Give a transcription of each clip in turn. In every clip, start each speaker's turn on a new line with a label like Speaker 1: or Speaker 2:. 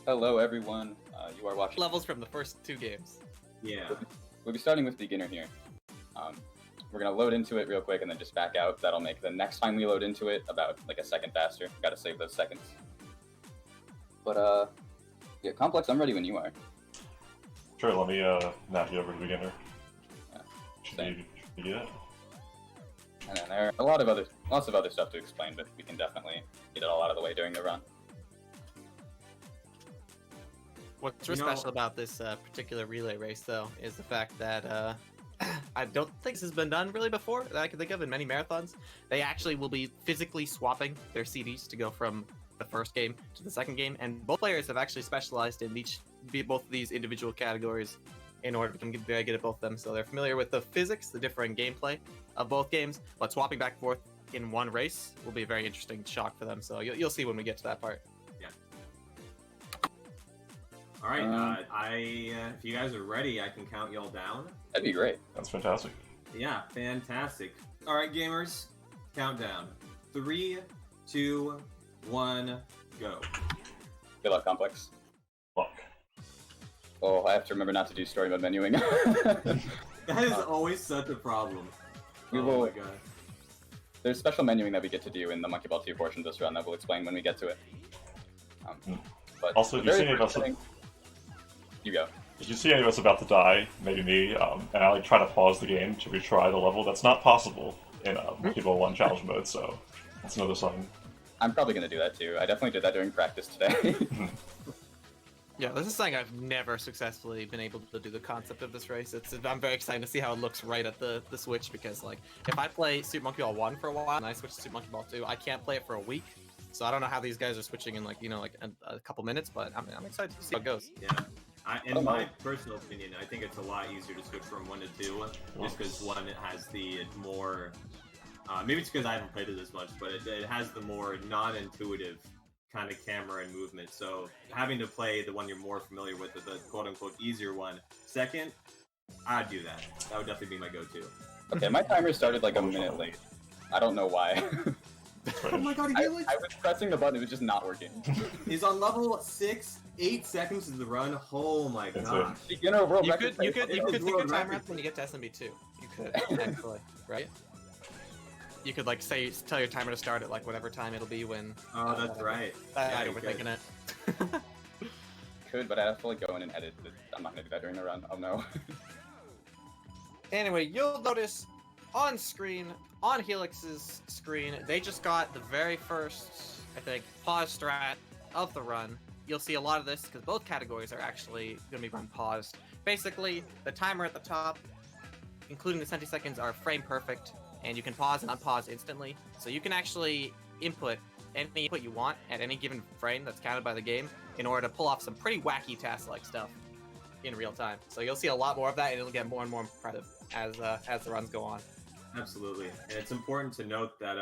Speaker 1: Hello, everyone. You are watching
Speaker 2: levels from the first 2 games.
Speaker 3: Yeah.
Speaker 1: We'll be starting with beginner here. We're gonna load into it real quick and then just back out. That'll make the next time we load into it about like a second faster. Gotta save those seconds. But yeah, Complex, I'm ready when you are.
Speaker 4: Sure, let me knock you over to beginner.
Speaker 1: Yeah,
Speaker 4: Should you get it?
Speaker 1: And then there are lots of other stuff to explain, but we can definitely get it all out of the way during the run.
Speaker 2: What's really special about this particular relay race, though, is the fact that I don't think this has been done really before that I can think of in many marathons. They actually will be physically swapping their CDs to go from the first game to the second game, and both players have actually specialized in both of these individual categories in order to get very good at both of them. So they're familiar with the physics, the differing gameplay of both games, but swapping back and forth in one race will be a very interesting shock for them. So you'll see when we get to that part.
Speaker 3: All right, if you guys are ready, I can count y'all down.
Speaker 1: That'd be great.
Speaker 4: That's fantastic.
Speaker 3: Yeah, fantastic. All right, gamers, countdown. 3, 2, 1, go.
Speaker 1: Good luck, Complex.
Speaker 4: Luck.
Speaker 1: Oh, I have to remember not to do story mode menuing.
Speaker 3: That is always such a problem.
Speaker 1: We
Speaker 3: oh
Speaker 1: will.
Speaker 3: my god.
Speaker 1: There's special menuing that we get to do in the Monkey Ball 2 portion of this run that we'll explain when we get to it. But
Speaker 4: Also,
Speaker 1: the
Speaker 4: do you see
Speaker 1: very
Speaker 4: any of us?
Speaker 1: first thing- You go.
Speaker 4: If you see any of us about to die, maybe me, and I like try to pause the game to retry the level, that's not possible in Monkey Ball 1 challenge mode, so that's another sign.
Speaker 1: I'm probably going to do that too. I definitely did that during practice today.
Speaker 2: Yeah, this is something I've never successfully been able to do the concept of this race. I'm very excited to see how it looks right at the Switch, because like if I play Super Monkey Ball 1 for a while and I switch to Super Monkey Ball 2, I can't play it for a week. So I don't know how these guys are switching in like a couple minutes, but I'm excited to see how it goes.
Speaker 3: Yeah. In my personal opinion, I think it's a lot easier to switch from 1 to 2, just because 1 has the more, maybe it's because I haven't played it as much, but it has the more non-intuitive kind of camera and movement. So having to play the one you're more familiar with, the quote-unquote easier one, second, I'd do that. That would definitely be my go-to.
Speaker 1: Okay, my timer started like a minute late. I don't know why.
Speaker 3: Oh my god,
Speaker 1: I was pressing the button, it was just not working.
Speaker 3: He's on level 6, 8 seconds of the run. Oh my god.
Speaker 1: Beginner world
Speaker 2: You
Speaker 1: record.
Speaker 2: could take your
Speaker 3: world
Speaker 2: timer
Speaker 3: record.
Speaker 2: up when you get to SMB2. You could actually, right? You could like tell your timer to start at like whatever time it'll be when.
Speaker 3: Oh, that's right.
Speaker 2: I'm overthinking it.
Speaker 1: Could, but I have to like go in and edit. I'm not gonna do that during the run. Oh no.
Speaker 2: Anyway, you'll notice on screen, on Helix's screen, they just got the very first, I think, pause strat of the run. You'll see a lot of this because both categories are actually going to be run paused. Basically, the timer at the top, including the centiseconds, are frame perfect, and you can pause and unpause instantly. So you can actually input any input you want at any given frame that's counted by the game in order to pull off some pretty wacky task-like stuff in real time. So you'll see a lot more of that, and it'll get more and more impressive as the runs go on.
Speaker 3: Absolutely. And it's important to note that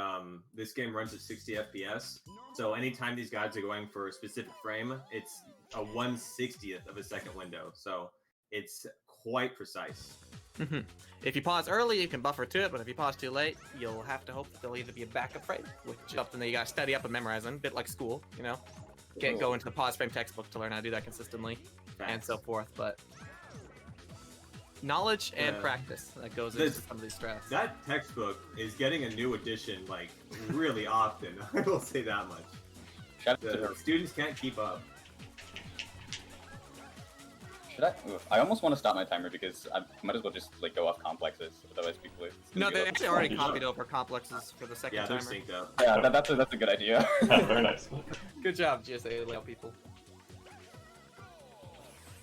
Speaker 3: this game runs at 60 FPS. So anytime these guys are going for a specific frame, it's a 1/60th of a second window. So it's quite precise.
Speaker 2: Mm-hmm. If you pause early, you can buffer to it, but if you pause too late, you'll have to hope that there'll either be a backup frame, which is something that you gotta study up and memorize on, a bit like school, you know? Can't go into the pause frame textbook to learn how to do that consistently, and so forth, but knowledge and practice that goes into some of these strats.
Speaker 3: That textbook is getting a new edition, like, really often. I will say that much. The students can't keep up.
Speaker 1: Should I? I almost want to stop my timer because I might as well just like go off complexes. Otherwise, people.
Speaker 2: No, they actually already copied over complexes for the second timer.
Speaker 3: Yeah, they're synced up.
Speaker 1: Yeah, that's a good idea.
Speaker 4: Very nice.
Speaker 2: Good job, GSA layout people.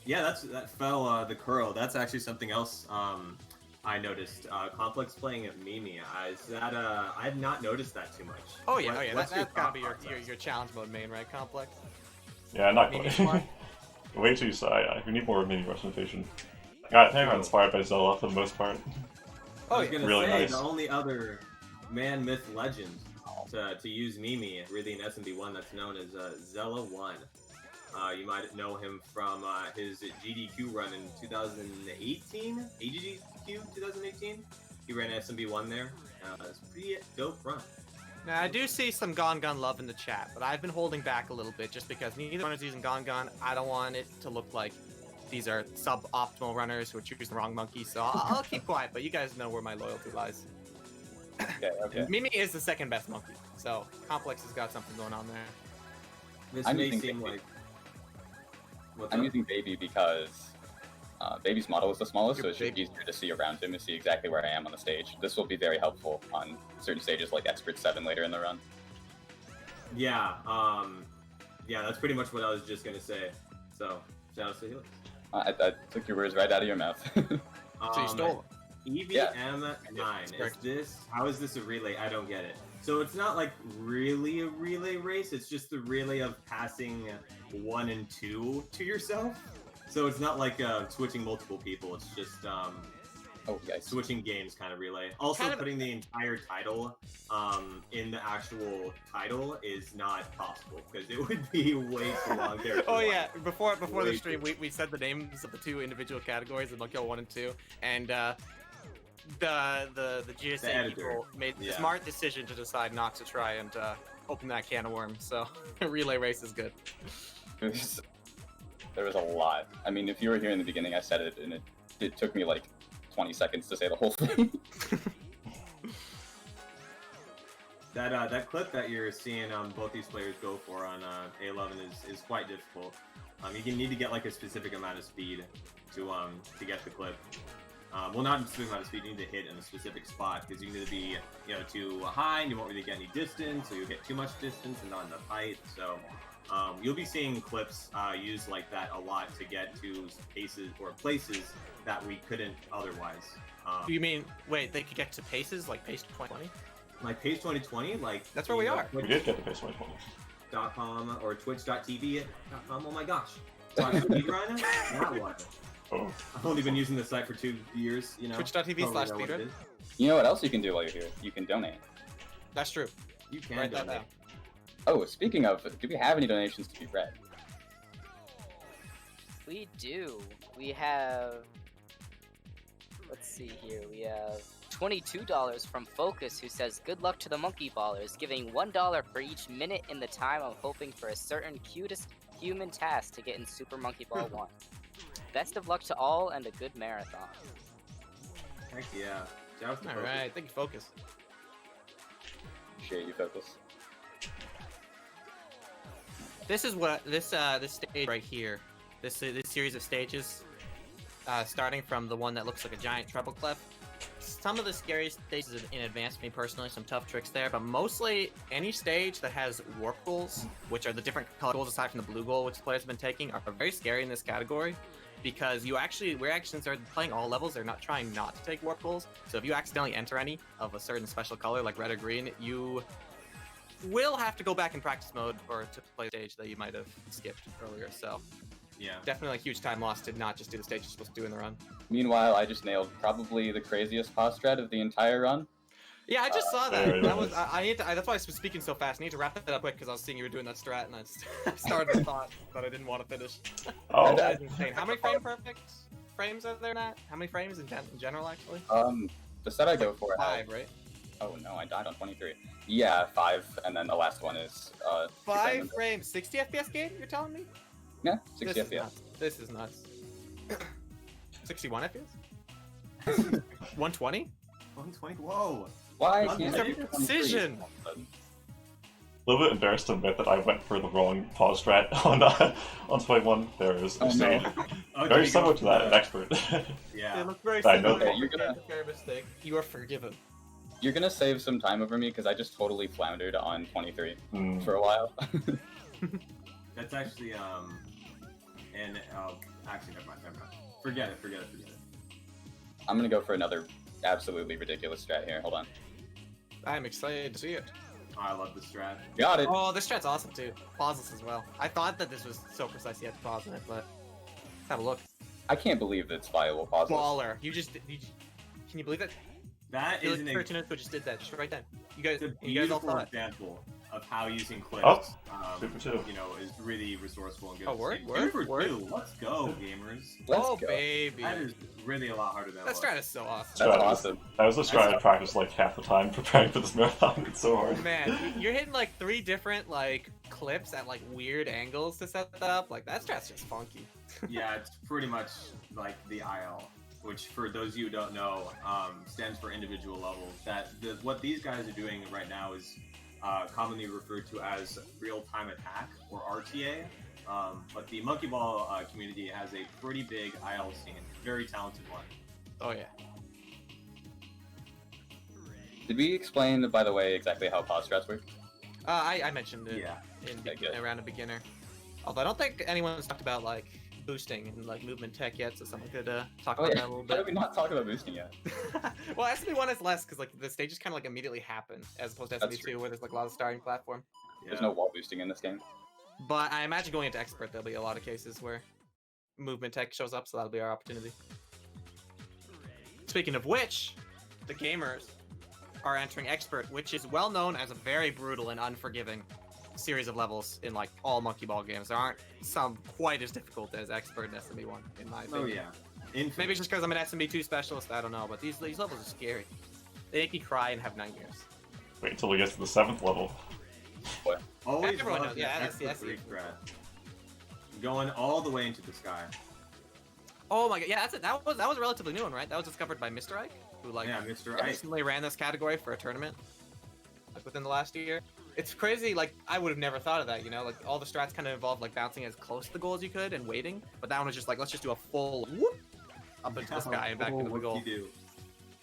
Speaker 3: Yeah, that fell the curl. That's actually something else I noticed. ComplexPlane at Mimi. I have not noticed that too much.
Speaker 2: Oh yeah,
Speaker 3: What's
Speaker 2: that's gotta be
Speaker 3: thought
Speaker 2: your challenge mode main, right? Complex.
Speaker 4: Yeah, not quite. Way too shy. We need more mini representation. I think I'm inspired by Zelda for the most part.
Speaker 3: I was gonna
Speaker 4: really
Speaker 3: say,
Speaker 4: nice.
Speaker 3: the only other man, myth, legend to use Mimi really in SMB1 that's known as Zella1. You might know him from his GDQ run in 2018? AGDQ 2018? He ran SMB1 there. It's a pretty dope run.
Speaker 2: Now, I do see some Gon love in the chat, but I've been holding back a little bit just because neither one is using Gon. I don't want it to look like these are suboptimal runners who are choosing the wrong monkey, so I'll keep quiet, but you guys know where my loyalty lies.
Speaker 1: Okay.
Speaker 2: Mimi is the second best monkey, so Complex has got something going on there.
Speaker 3: This
Speaker 1: I'm
Speaker 3: may
Speaker 1: using
Speaker 3: seem
Speaker 1: Baby.
Speaker 3: like. What's
Speaker 1: I'm
Speaker 3: up?
Speaker 1: using Baby because Baby's model is the smallest, so
Speaker 2: Your
Speaker 1: it's just
Speaker 2: baby.
Speaker 1: easier to see around him and see exactly where I am on the stage. This will be very helpful on certain stages like Expert 7 later in the run.
Speaker 3: Yeah, that's pretty much what I was just gonna say. So, shout out to Helix.
Speaker 1: I took your words right out of your mouth.
Speaker 2: So you stole
Speaker 3: EVM9, how is this a relay? I don't get it. So it's not like really a relay race, it's just the relay of passing 1 and 2 to yourself. So it's not like switching multiple people, it's just
Speaker 1: Oh, guys.
Speaker 3: switching games kind of relay. Also,
Speaker 2: Kind of-
Speaker 3: putting the entire title in the actual title is not possible, because it would be way too long there.
Speaker 2: Oh yeah, before the
Speaker 3: Way
Speaker 2: stream, we said the names of the 2 individual categories, the Monkey 1 and 2, and the GSA
Speaker 3: The editor.
Speaker 2: people made the
Speaker 3: Yeah.
Speaker 2: smart decision to decide not to try and open that can of worms. So a relay race is good.
Speaker 1: There was a lot. I mean, if you were here in the beginning, I said it, and it took me like 20 seconds to say the whole thing.
Speaker 3: That clip that you're seeing both these players go for on A11 is quite difficult. You need to get like a specific amount of speed to get the clip. Well, not a specific amount of speed. You need to hit in a specific spot because you need to be too high and you won't really get any distance, so you'll get too much distance and not enough height. So you'll be seeing clips used like that a lot to get to paces or places that we couldn't otherwise.
Speaker 2: You mean wait? They could get to paces like pace 2020?
Speaker 3: Like Pace 2020, like
Speaker 2: That's where we are.
Speaker 4: We did get the base 120.
Speaker 3: Twitch.com or Twitch.tv.com. Oh my gosh. Speedrun? That one.
Speaker 4: Oh.
Speaker 3: I've only been using the site for 2 years,
Speaker 2: Twitch.tv/speedrun.
Speaker 3: it is.
Speaker 1: You know what else you can do while you're here? You can donate.
Speaker 2: That's true.
Speaker 3: You can
Speaker 2: Write that
Speaker 3: donate.
Speaker 2: down.
Speaker 1: Oh, speaking of, do we have any donations to be read?
Speaker 5: We do. We have. Let's see here. We have $22 from Focus, who says, "Good luck to the Monkey Ballers, giving $1 for each minute in the time I'm hoping for a certain cutest human task to get in Super Monkey Ball 1. Best of luck to all and a good marathon."
Speaker 3: Heck yeah. Shout out to
Speaker 2: All
Speaker 3: Focus.
Speaker 2: right, thank you, Focus.
Speaker 1: Appreciate you, Focus.
Speaker 2: This is what this stage right here. This series of stages, starting from the one that looks like a giant treble clef. Some of the scariest stages in advance for me personally, some tough tricks there, but mostly any stage that has warp goals, which are the different color goals aside from the blue goal which the players have been taking, are very scary in this category. Because we're actually started playing all levels, they're not trying not to take warp goals. So if you accidentally enter any of a certain special color like red or green, you will have to go back in practice mode or to play a stage that you might have skipped earlier. So
Speaker 3: Yeah.
Speaker 2: definitely a huge time lost to not just do the stage you're supposed to do in the run.
Speaker 1: Meanwhile, I just nailed probably the craziest pause strat of the entire run.
Speaker 2: Yeah, I just saw that.
Speaker 4: Very
Speaker 2: That was
Speaker 4: nice.
Speaker 2: I need to. That's why I was speaking so fast. I need to wrap that up quick because I was seeing you were doing that strat, and I started the thought that I didn't want to finish.
Speaker 4: Oh,
Speaker 2: That is insane. How many perfect frames are there in that? How many frames in general, actually?
Speaker 1: The set I go for
Speaker 2: 5, right?
Speaker 1: Oh no, I died on 23. Yeah, 5, and then the last one is
Speaker 2: 5 frames, 60 FPS game? You're telling me?
Speaker 1: Yeah, 60
Speaker 2: This is
Speaker 1: FPS.
Speaker 2: nuts. This is nuts. 61 FPS? 120?
Speaker 3: 120? Whoa!
Speaker 1: Why
Speaker 3: Love
Speaker 1: can't
Speaker 3: that.
Speaker 1: I do 23
Speaker 2: Precision.
Speaker 1: all of a sudden?
Speaker 4: a little bit embarrassed to admit that I went for the wrong pause strat on 21. There is
Speaker 1: Oh,
Speaker 4: a
Speaker 1: no.
Speaker 4: stage
Speaker 3: Oh,
Speaker 4: very
Speaker 3: did you
Speaker 4: similar
Speaker 3: go
Speaker 4: to that
Speaker 3: for
Speaker 4: in Expert.
Speaker 3: Yeah.
Speaker 2: It looked very
Speaker 4: I know
Speaker 2: similar.
Speaker 1: that. You're gonna-
Speaker 2: Fair mistake. You are forgiven.
Speaker 1: You're gonna save some time over me because I just totally floundered on 23
Speaker 4: Hmm.
Speaker 1: for a while.
Speaker 3: That's actually, and, actually, never mind. Forget it.
Speaker 1: I'm gonna go for another absolutely ridiculous strat here. Hold on.
Speaker 2: I'm excited to see it.
Speaker 3: Oh, I love this strat.
Speaker 1: Got it.
Speaker 2: Oh, this strat's awesome too. Pauses as well. I thought that this was so precise you had to pause in it, but let's have a look.
Speaker 1: I can't believe that's viable pauses.
Speaker 2: Baller. Can you believe it?
Speaker 3: That is an
Speaker 2: Felix13 just did that just right then. You guys,
Speaker 3: it's a
Speaker 2: you guys all
Speaker 3: beautiful
Speaker 2: saw it.
Speaker 3: example of how using clips,
Speaker 4: Oh, super too.
Speaker 3: you know, is really resourceful and good.
Speaker 2: Oh, word,
Speaker 3: Two
Speaker 2: word,
Speaker 3: for
Speaker 2: word.
Speaker 3: two. Let's go, gamers.
Speaker 1: Let's
Speaker 2: Oh
Speaker 1: go.
Speaker 2: baby,
Speaker 3: That is really a lot harder than it
Speaker 2: that
Speaker 3: was.
Speaker 2: strat is so awesome.
Speaker 1: That's awesome.
Speaker 4: That was a strat I practiced like half the time preparing for this marathon. It's so hard.
Speaker 2: Man, you're hitting like 3 different like clips at like weird angles to set that up. Like that strat's just funky.
Speaker 3: Yeah, it's pretty much like the IL, which for those of you who don't know, stands for individual levels. What these guys are doing right now is commonly referred to as real-time attack, or RTA. But the Monkey Ball community has a pretty big IL scene, very talented one.
Speaker 2: Oh yeah.
Speaker 1: Did we explain, by the way, exactly how pause strats work?
Speaker 2: I mentioned it
Speaker 3: Yeah.
Speaker 2: around a beginner. Although I don't think anyone's talked about like boosting and like movement tech yet, so someone could talk
Speaker 1: Oh
Speaker 2: about
Speaker 1: yeah,
Speaker 2: that a little
Speaker 1: how did
Speaker 2: bit.
Speaker 1: we not talk about boosting yet?
Speaker 2: Well, SMB1 is less because like the stages kind of like immediately happen as opposed to
Speaker 1: That's
Speaker 2: SMB2
Speaker 1: true.
Speaker 2: where there's like a lot of starting platform.
Speaker 1: There's no wall boosting in this game.
Speaker 2: But I imagine going into expert there'll be a lot of cases where movement tech shows up, so that'll be our opportunity. Speaking of which, the gamers are entering expert, which is well known as a very brutal and unforgiving series of levels in like all Monkey Ball games. There aren't some quite as difficult as expert and SMB1 in my opinion.
Speaker 3: Oh yeah.
Speaker 2: Maybe it's just because I'm an SMB2 specialist, I don't know, but these levels are scary. They make me cry and have nightmares.
Speaker 4: Wait until we get to the 7th level.
Speaker 3: Always
Speaker 2: Everyone
Speaker 3: love
Speaker 2: knows, yeah,
Speaker 3: the
Speaker 2: that's the
Speaker 3: expert 3 strat. Going all the way into the sky.
Speaker 2: Oh my god, yeah, that was a relatively new one, right? That was discovered by Mr. Ike, who like
Speaker 3: Yeah, Mr. Ike.
Speaker 2: recently ran this category for a tournament, like within the last year. It's crazy, like I would have never thought of that, you know, like all the strats kind of involved like bouncing as close to the goal as you could and waiting, but that one was just like, let's just do a full whoop up into the sky and back into the goal.
Speaker 3: Do?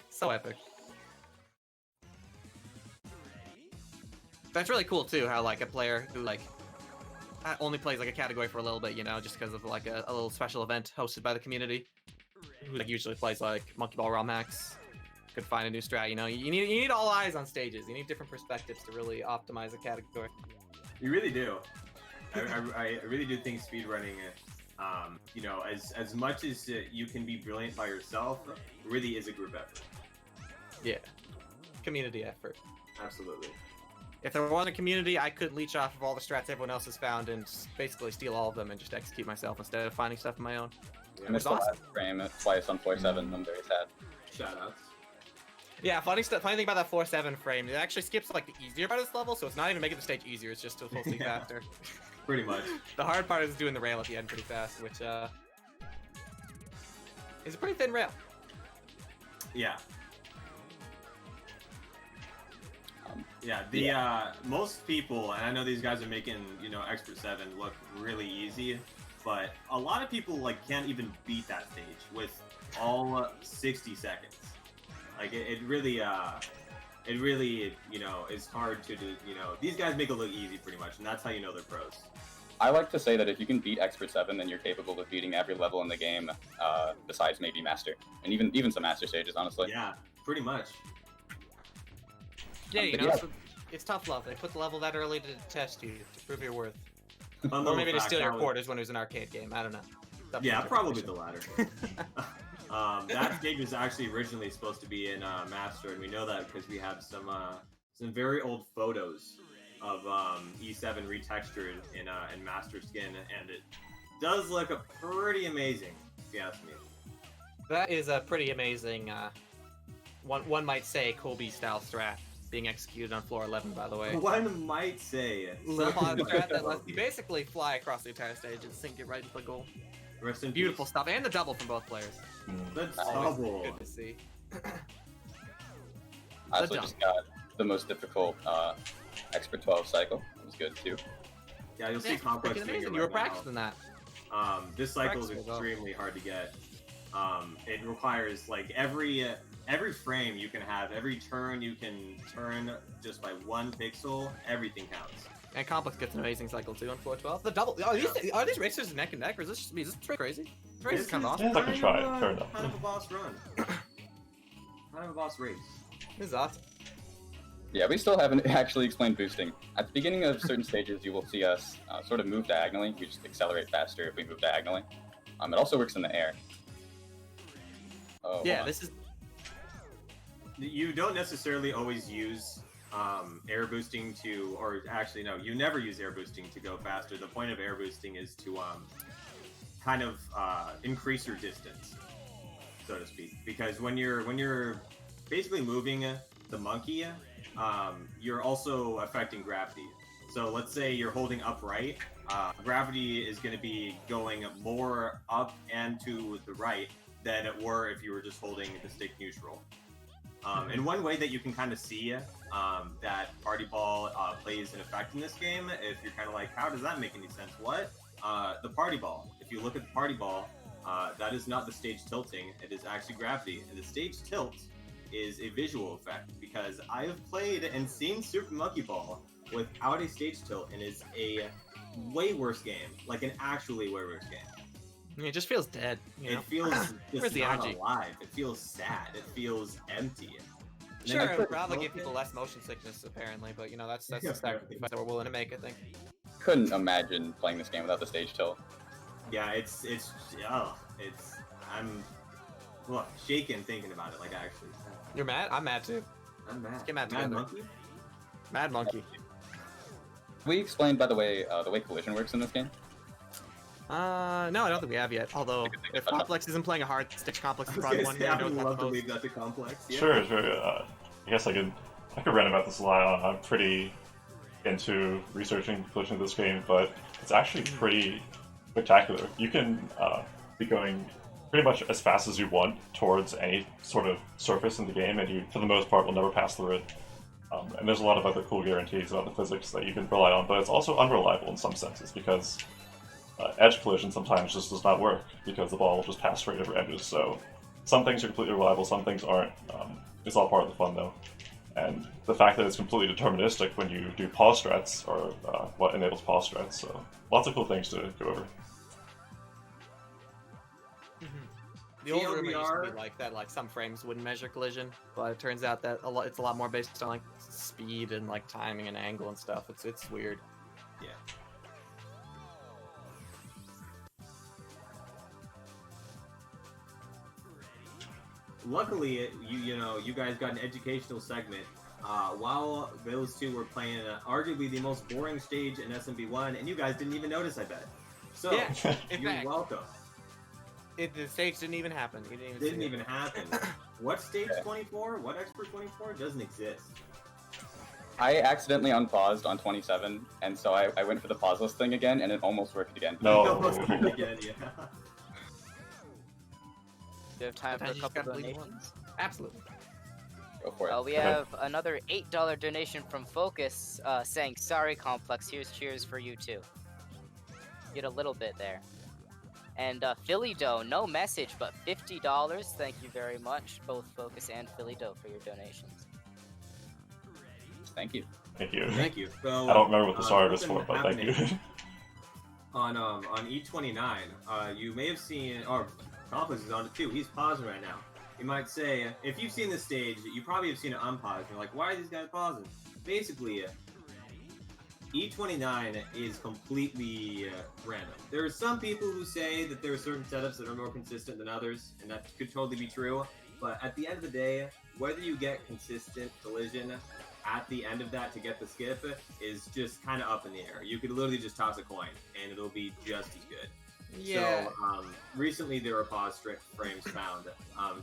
Speaker 2: So epic. That's really cool too, how like a player who like only plays like a category for a little bit, you know, just because of like a little special event hosted by the community, who like usually plays like Monkey Ball Raw Max, could find a new strat. You know, you need all eyes on stages. You need different perspectives to really optimize a category.
Speaker 3: You really do. I really do think speedrunning, you know, as much as you can be brilliant by yourself, really is a group effort.
Speaker 2: Yeah, community effort.
Speaker 3: Absolutely.
Speaker 2: If there wasn't a community, I could leech off of all the strats everyone else has found and basically steal all of them and just execute myself instead of finding stuff on my own.
Speaker 1: I missed the
Speaker 2: awesome.
Speaker 1: last frame twice on 4-7. I'm very sad.
Speaker 3: Shoutouts.
Speaker 2: Yeah, funny thing about that 4-7 frame, it actually skips like the easier part of this level, so it's not even making the stage easier, it's just supposed to be
Speaker 3: Yeah.
Speaker 2: faster.
Speaker 3: Pretty much.
Speaker 2: The hard part is doing the rail at the end pretty fast, which is a pretty thin rail.
Speaker 3: Yeah. Yeah, most people, and I know these guys are making, you know, Expert 7 look really easy, but a lot of people, like, can't even beat that stage with all 60 seconds. Like, it really, you know, is hard to do, you know, these guys make it look easy pretty much, and that's how you know they're pros.
Speaker 1: I like to say that if you can beat Expert 7, then you're capable of beating every level in the game, besides maybe Master. And even some Master stages, honestly.
Speaker 3: Yeah, pretty much.
Speaker 2: Yeah, you
Speaker 1: But
Speaker 2: know,
Speaker 1: yeah.
Speaker 2: it's tough love. They put the level that early to test you, to prove your worth.
Speaker 3: Fun
Speaker 2: Or
Speaker 3: little
Speaker 2: maybe to
Speaker 3: fact,
Speaker 2: steal your
Speaker 3: that was-
Speaker 2: quarters when it was an arcade game, I don't know. Tough
Speaker 3: Yeah, probably
Speaker 2: interpretation.
Speaker 3: the latter. That stage was actually originally supposed to be in Master, and we know that because we have some very old photos of E7 retextured in Master skin, and it does look pretty amazing, if you ask me.
Speaker 2: That is a pretty amazing, one might say, Kobe-style strat being executed on floor 11, by the way.
Speaker 3: One might say.
Speaker 2: Little pod strat that lets you basically fly across the entire stage and sink it right into the goal.
Speaker 3: Rest in
Speaker 2: Beautiful
Speaker 3: peace.
Speaker 2: stuff, and the double from both players.
Speaker 3: That's
Speaker 2: Always
Speaker 3: double.
Speaker 2: good to see.
Speaker 1: I also
Speaker 2: The
Speaker 1: just got the most difficult Expert 12 cycle. It was good too.
Speaker 3: Yeah, you'll see
Speaker 2: Yeah,
Speaker 3: complex
Speaker 2: freaking
Speaker 3: figure
Speaker 2: amazing.
Speaker 3: right
Speaker 2: You were
Speaker 3: now.
Speaker 2: practicing that.
Speaker 3: This cycle is
Speaker 2: Practical, though.
Speaker 3: extremely hard to get. It requires like every frame you can have, every turn you can turn just by 1 pixel, everything counts.
Speaker 2: And Complex gets an amazing cycle too on 412. The double. Are these racers neck and neck, or is this pretty crazy? This race is kind of awesome.
Speaker 4: Yeah, I can try it, fair enough.
Speaker 3: Kind of a boss run. Kind of a boss race.
Speaker 2: This is awesome.
Speaker 1: Yeah, we still haven't actually explained boosting. At the beginning of certain stages, you will see us sort of move diagonally. We just accelerate faster if we move diagonally. It also works in the air. Oh,
Speaker 2: Yeah,
Speaker 1: hold on.
Speaker 2: this is.
Speaker 3: You don't necessarily always use air boosting to, or actually no, you never use air boosting to go faster. The point of air boosting is to kind of increase your distance, so to speak. Because when you're basically moving the monkey, you're also affecting gravity. So let's say you're holding upright, gravity is going to be going more up and to the right than it were if you were just holding the stick neutral. And one way that you can kind of see that party ball plays an effect in this game, if you're kind of like, how does that make any sense? What? The party ball. If you look at the party ball, that is not the stage tilting, it is actually gravity. And the stage tilt is a visual effect, because I have played and seen Super Monkey Ball without a stage tilt, and it's a way worse game, like an actually way worse game.
Speaker 2: It just feels dead. You know?
Speaker 3: It feels
Speaker 2: Where's
Speaker 3: just
Speaker 2: the
Speaker 3: not
Speaker 2: energy?
Speaker 3: alive. It feels sad. It feels empty.
Speaker 2: Sure,
Speaker 3: And
Speaker 2: it
Speaker 3: then
Speaker 2: would probably give people less motion sickness, apparently, but you know that's the sacrifice that we're willing to make, I think.
Speaker 1: Couldn't imagine playing this game without the stage tilt.
Speaker 3: Yeah, I'm shaking thinking about it. Like actually,
Speaker 2: You're mad? I'm mad too.
Speaker 3: I'm mad.
Speaker 2: Let's get mad
Speaker 3: Mad
Speaker 2: together.
Speaker 3: monkey.
Speaker 2: Mad monkey.
Speaker 1: We explained, by the way collision works in this game.
Speaker 2: No, I don't think we have yet. Although, if Complex isn't playing a hard stick, Complex is
Speaker 3: I was
Speaker 2: probably
Speaker 3: gonna
Speaker 2: one
Speaker 3: say,
Speaker 2: who
Speaker 3: I
Speaker 2: knows
Speaker 3: would
Speaker 2: that
Speaker 3: love
Speaker 2: the
Speaker 3: to
Speaker 2: most.
Speaker 3: leave that to Complex. Yeah.
Speaker 4: Sure. I guess I could rant about this a lot. I'm pretty into researching collision of this game, but it's actually pretty spectacular. You can be going pretty much as fast as you want towards any sort of surface in the game, and you, for the most part, will never pass through it. And there's a lot of other cool guarantees about the physics that you can rely on, but it's also unreliable in some senses, because edge collision sometimes just does not work, because the ball will just pass straight over edges. So some things are completely reliable, some things aren't. It's all part of the fun, though. And the fact that it's completely deterministic when you do pause strats are what enables pause strats. So lots of cool things to go over.
Speaker 2: The old rumor used to be like that, like some frames wouldn't measure collision, but it turns out that it's a lot more based on like speed and like timing and angle and stuff. It's weird.
Speaker 3: Yeah. Luckily, you guys got an educational segment while those two were playing arguably the most boring stage in SMB1, and you guys didn't even notice, I bet. So,
Speaker 2: Yeah, in
Speaker 3: you're
Speaker 2: fact.
Speaker 3: welcome.
Speaker 2: The stage didn't even happen. You
Speaker 3: Didn't even happen. What stage 24? What expert 24? Doesn't exist.
Speaker 1: I accidentally unpaused on 27, and so I went for the pauseless thing again, and it almost worked again.
Speaker 4: No.
Speaker 3: Again, yeah.
Speaker 5: Do you have time for a
Speaker 2: Sometimes you just
Speaker 5: couple
Speaker 2: gotta leave
Speaker 5: donations?
Speaker 2: Absolutely.
Speaker 1: Go for it.
Speaker 5: We have another $8 donation from Focus saying, sorry, Complex, here's cheers for you too. Get a little bit there. And Philly Dough, no message, but $50. Thank you very much, both Focus and Philly Dough, for your donations.
Speaker 1: Thank you.
Speaker 4: Thank you.
Speaker 3: Thank you. So,
Speaker 4: I don't remember what the start is
Speaker 3: something
Speaker 4: for, but thank you.
Speaker 3: happening on E29, you may have seen, or Complex is on it too. He's pausing right now. You might say, if you've seen this stage, you probably have seen it unpaused. You're like, why are these guys pausing? Basically, E29 is completely random. There are some people who say that there are certain setups that are more consistent than others, and that could totally be true. But at the end of the day, whether you get consistent collision at the end of that to get the skip is just kind of up in the air. You could literally just toss a coin, and it'll be just as good.
Speaker 2: Yeah.
Speaker 3: So, recently there were pause frames found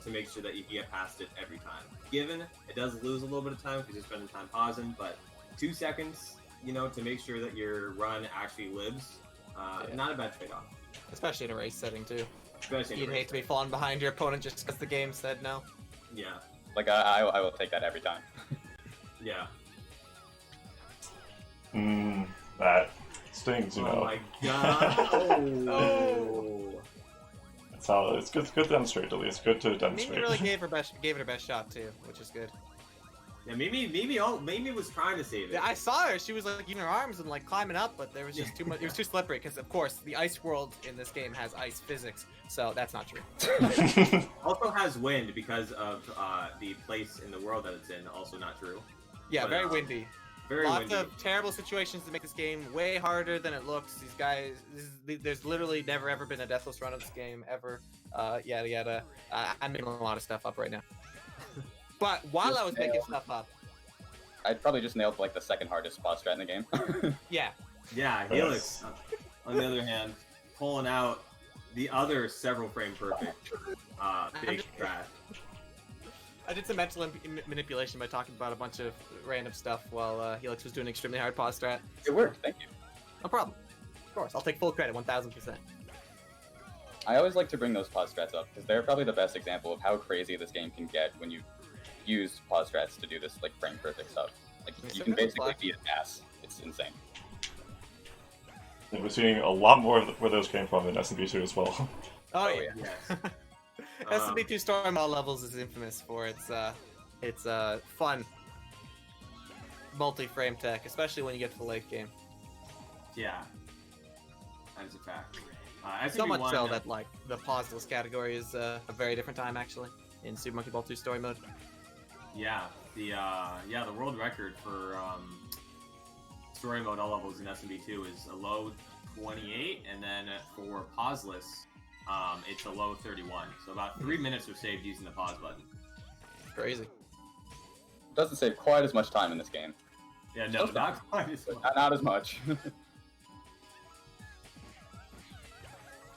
Speaker 3: to make sure that you can get past it every time. Given, it does lose a little bit of time because you're spending time pausing, but 2 seconds, to make sure that your run actually lives, not a bad trade-off.
Speaker 2: Especially in a race setting too.
Speaker 3: Especially in
Speaker 2: You'd
Speaker 3: a
Speaker 2: hate
Speaker 3: race.
Speaker 2: to be falling behind your opponent just because the game said no.
Speaker 3: Yeah,
Speaker 1: Like, I will take that every time.
Speaker 3: yeah.
Speaker 4: That stings, you
Speaker 3: Oh
Speaker 4: know.
Speaker 3: my god! Oh.
Speaker 4: That's how it's good to demonstrate, at least. Good to
Speaker 2: Mimi
Speaker 4: demonstrate.
Speaker 2: really gave it her best shot too, which is good.
Speaker 3: Yeah, Mimi was trying to save it.
Speaker 2: Yeah, I saw her. She was like using her arms and like climbing up, but there was just too much. It was too slippery because, of course, the ice world in this game has ice physics, so that's not true.
Speaker 3: Also has wind because of the place in the world that it's in. Also not true.
Speaker 2: Yeah,
Speaker 3: But,
Speaker 2: very windy.
Speaker 3: Very
Speaker 2: Lots
Speaker 3: windy.
Speaker 2: of terrible situations to make this game way harder than it looks. These guys, there's literally never ever been a deathless run of this game ever. Yada yada. I'm making a lot of stuff up right now. But while I was making stuff up,
Speaker 1: I'd probably just nailed like the second hardest boss strat in the game.
Speaker 2: Yeah.
Speaker 3: Yeah, Helix, on the other hand, pulling out the other several frame perfect big strat.
Speaker 2: I did some mental manipulation by talking about a bunch of random stuff while Helix was doing an extremely hard pause strat.
Speaker 1: It worked, thank you.
Speaker 2: No problem. Of course, I'll take full credit, 1000%.
Speaker 1: I always like to bring those pause strats up because they're probably the best example of how crazy this game can get when you use pause strats to do this like frame perfect stuff. Like you can basically beat an ass. It's insane.
Speaker 4: And we're seeing a lot more of where those came from in SMB2 as well.
Speaker 2: Oh yeah.
Speaker 3: Yes.
Speaker 2: SMB2 story mode levels is infamous for its fun multi-frame tech, especially when you get to the late game.
Speaker 3: Yeah. That is a fact.
Speaker 2: So much
Speaker 3: SMB1,
Speaker 2: so that like the pauseless category is a very different time actually in Super Monkey Ball 2 story mode.
Speaker 3: Yeah, the world record for story mode all levels in SMB2 is a low 28, and then for pauseless, it's a low 31. So about 3 minutes are saved using the pause button.
Speaker 2: Crazy.
Speaker 1: Doesn't save quite as much time in this game.
Speaker 3: Yeah, no, not quite as much.
Speaker 1: Not as much.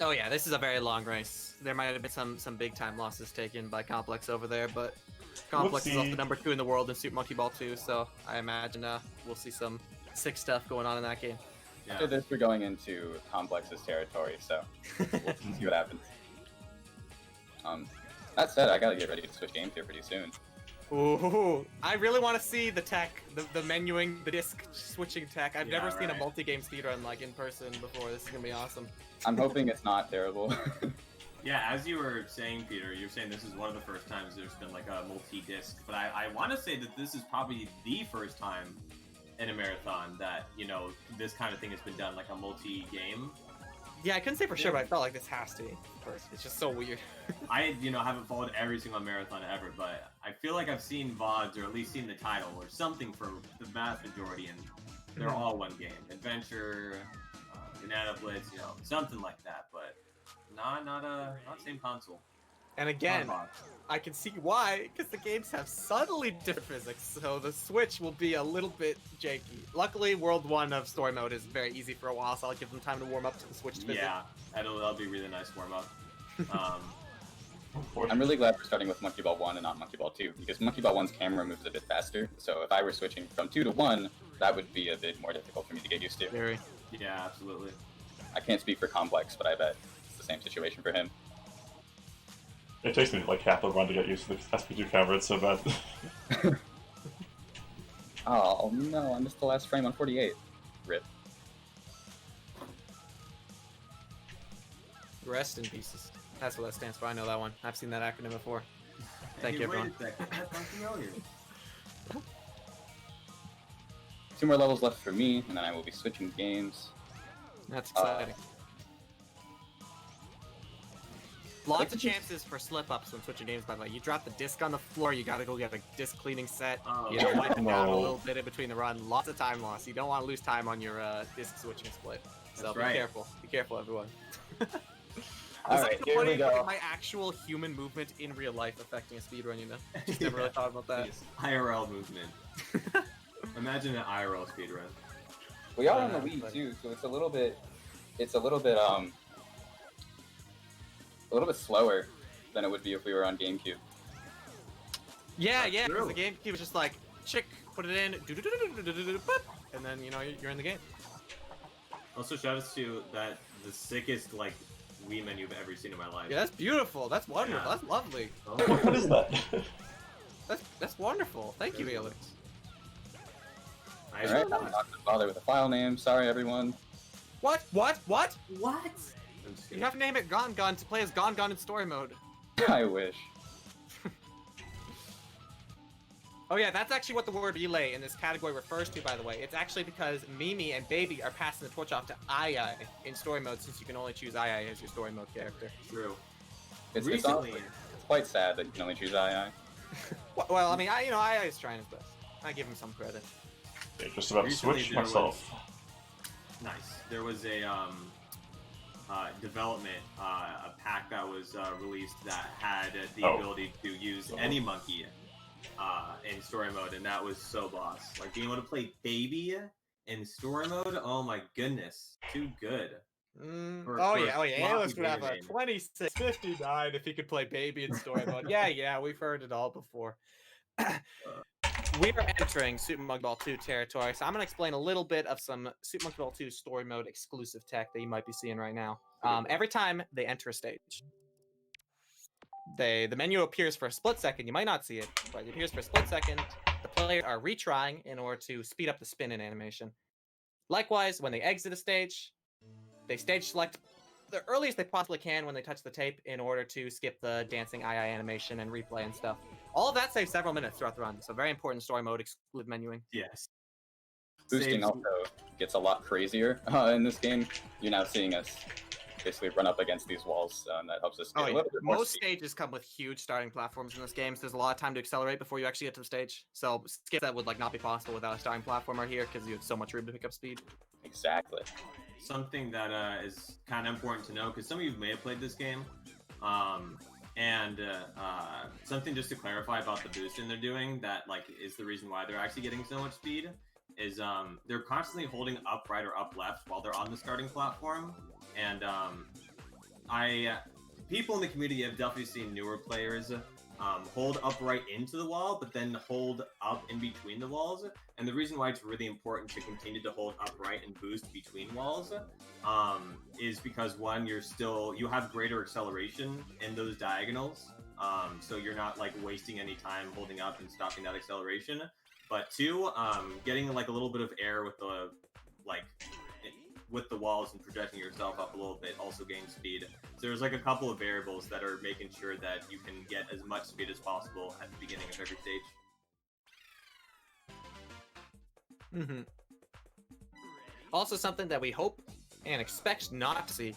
Speaker 2: Oh yeah, this is a very long race. There might have been some big time losses taken by Complex over there, but Complex is also number 2 in the world in Super Monkey Ball 2, so I imagine we'll see some sick stuff going on in that game.
Speaker 3: Yeah.
Speaker 1: After this, we're going into Complex's territory, so we'll see what happens. That said, I gotta get ready to switch games here pretty soon.
Speaker 2: Ooh, I really want to see the tech, the menuing, the disc switching tech. I've never seen a multi-game speedrun like in person before. This is gonna be awesome.
Speaker 1: I'm hoping it's not terrible.
Speaker 3: Yeah, as you were saying, Peter, you were saying this is one of the first times there's been like a multi-disc, but I want to say that this is probably the first time in a marathon that, you know, this kind of thing has been done, like a multi-game.
Speaker 2: Yeah, I couldn't say for sure, but I felt like this has to be first. It's just so weird.
Speaker 3: I, haven't followed every single marathon ever, but I feel like I've seen VODs, or at least seen the title, or something for the vast majority, and they're all one game. Adventure, Banana Blitz, something like that, but not same console.
Speaker 2: And again, I can see why, because the games have subtly different physics, so the Switch will be a little bit janky. Luckily, World 1 of story mode is very easy for a while, so I'll give them time to warm up to the Switch physics.
Speaker 3: Yeah, that'll be a really nice warm-up.
Speaker 1: I'm really glad we're starting with Monkey Ball 1 and not Monkey Ball 2, because Monkey Ball 1's camera moves a bit faster, so if I were switching from 2 to 1, that would be a bit more difficult for me to get used to.
Speaker 2: Very.
Speaker 3: Yeah, absolutely.
Speaker 1: I can't speak for Complex, but I bet it's the same situation for him.
Speaker 4: It takes me like half a run to get used to the SP2 camera, it's so bad.
Speaker 1: Oh no, I missed the last frame on 48. Rip.
Speaker 2: Rest in pieces. That's what that stands for. I know that one. I've seen that acronym before. Thank you, everyone.
Speaker 3: Wait a second. That's unfamiliar.
Speaker 1: 2 more levels left for me, and then I will be switching games.
Speaker 2: That's exciting. Lots of chances for slip-ups when switching games, by the way. You drop the disc on the floor, you gotta go get a disc cleaning set. You know, wipe it down a little bit in between the run. Lots of time loss. You don't want to lose time on your disc switching split. So be careful. Be careful, everyone.
Speaker 1: Alright, here we go.
Speaker 2: My actual human movement in real life affecting a speedrun, you know? Just never really thought about that.
Speaker 3: IRL movement. Imagine an IRL speedrun.
Speaker 1: We are on the Wii too, so it's a little bit slower than it would be if we were on GameCube.
Speaker 2: Yeah, because the GameCube was just like, chick, put it in, and then, you're in the game.
Speaker 3: Also, shout out to the sickest, like, Wii menu I've ever seen in my life.
Speaker 2: Yeah, that's beautiful. That's wonderful.
Speaker 3: Yeah.
Speaker 2: That's lovely.
Speaker 3: Oh.
Speaker 4: What is that?
Speaker 2: That's wonderful. Thank you, Helix.
Speaker 1: Alright, I'm not gonna bother with the file name. Sorry, everyone.
Speaker 2: What?
Speaker 3: What?
Speaker 2: You have to name it Gon Gon to play as Gon Gon in story mode.
Speaker 1: I wish.
Speaker 2: Oh yeah, that's actually what the word relay in this category refers to, by the way. It's actually because Mimi and Baby are passing the torch off to Ai in story mode, since you can only choose Ai as your story mode character.
Speaker 3: True.
Speaker 1: It's
Speaker 3: Recently,
Speaker 1: it's quite sad that you can only choose II.
Speaker 2: Well, I mean, Ai is trying his best. I give him some credit.
Speaker 4: Yeah, just about to switch
Speaker 3: there
Speaker 4: myself.
Speaker 3: nice. There was a development, a pack that was released that had the ability to use any monkey in story mode, and that was so boss. Like being able to play Baby in story mode, oh my goodness, too good.
Speaker 2: Oh yeah, Analyst would have a 2659 if he could play Baby in story mode. Yeah, we've heard it all before. We are entering Super Monkey Ball 2 territory, so I'm going to explain a little bit of some Super Monkey Ball 2 story mode exclusive tech that you might be seeing right now. Every time they enter a stage, the menu appears for a split second. You might not see it, but it appears for a split second. The players are retrying in order to speed up the spin-in animation. Likewise, when they exit a stage, they stage select the earliest they possibly can when they touch the tape in order to skip the dancing eye animation and replay and stuff. All of that saves several minutes throughout the run, so very important story mode exclusive menuing.
Speaker 3: Yes.
Speaker 1: Boosting also gets a lot crazier in this game. You're now seeing us basically run up against these walls, and that helps us get a little bit more
Speaker 2: Most
Speaker 1: speed.
Speaker 2: stages come with huge starting platforms in this game, so there's a lot of time to accelerate before you actually get to the stage. So skip that would not be possible without a starting platformer here because you have so much room to pick up speed.
Speaker 1: Exactly.
Speaker 3: Something that is kind of important to know, because some of you may have played this game, and something just to clarify about the boosting they're doing that is the reason why they're actually getting so much speed is they're constantly holding up right or up left while they're on the starting platform, and people in the community have definitely seen newer players hold upright into the wall, but then hold up in between the walls. And the reason why it's really important to continue to hold upright and boost between walls is because one, you have greater acceleration in those diagonals, so you're not wasting any time holding up and stopping that acceleration. But two, getting a little bit of air with the walls and projecting yourself up a little bit also gains speed. So there's a couple of variables that are making sure that you can get as much speed as possible at the beginning of every stage.
Speaker 2: Also something that we hope and expect not to see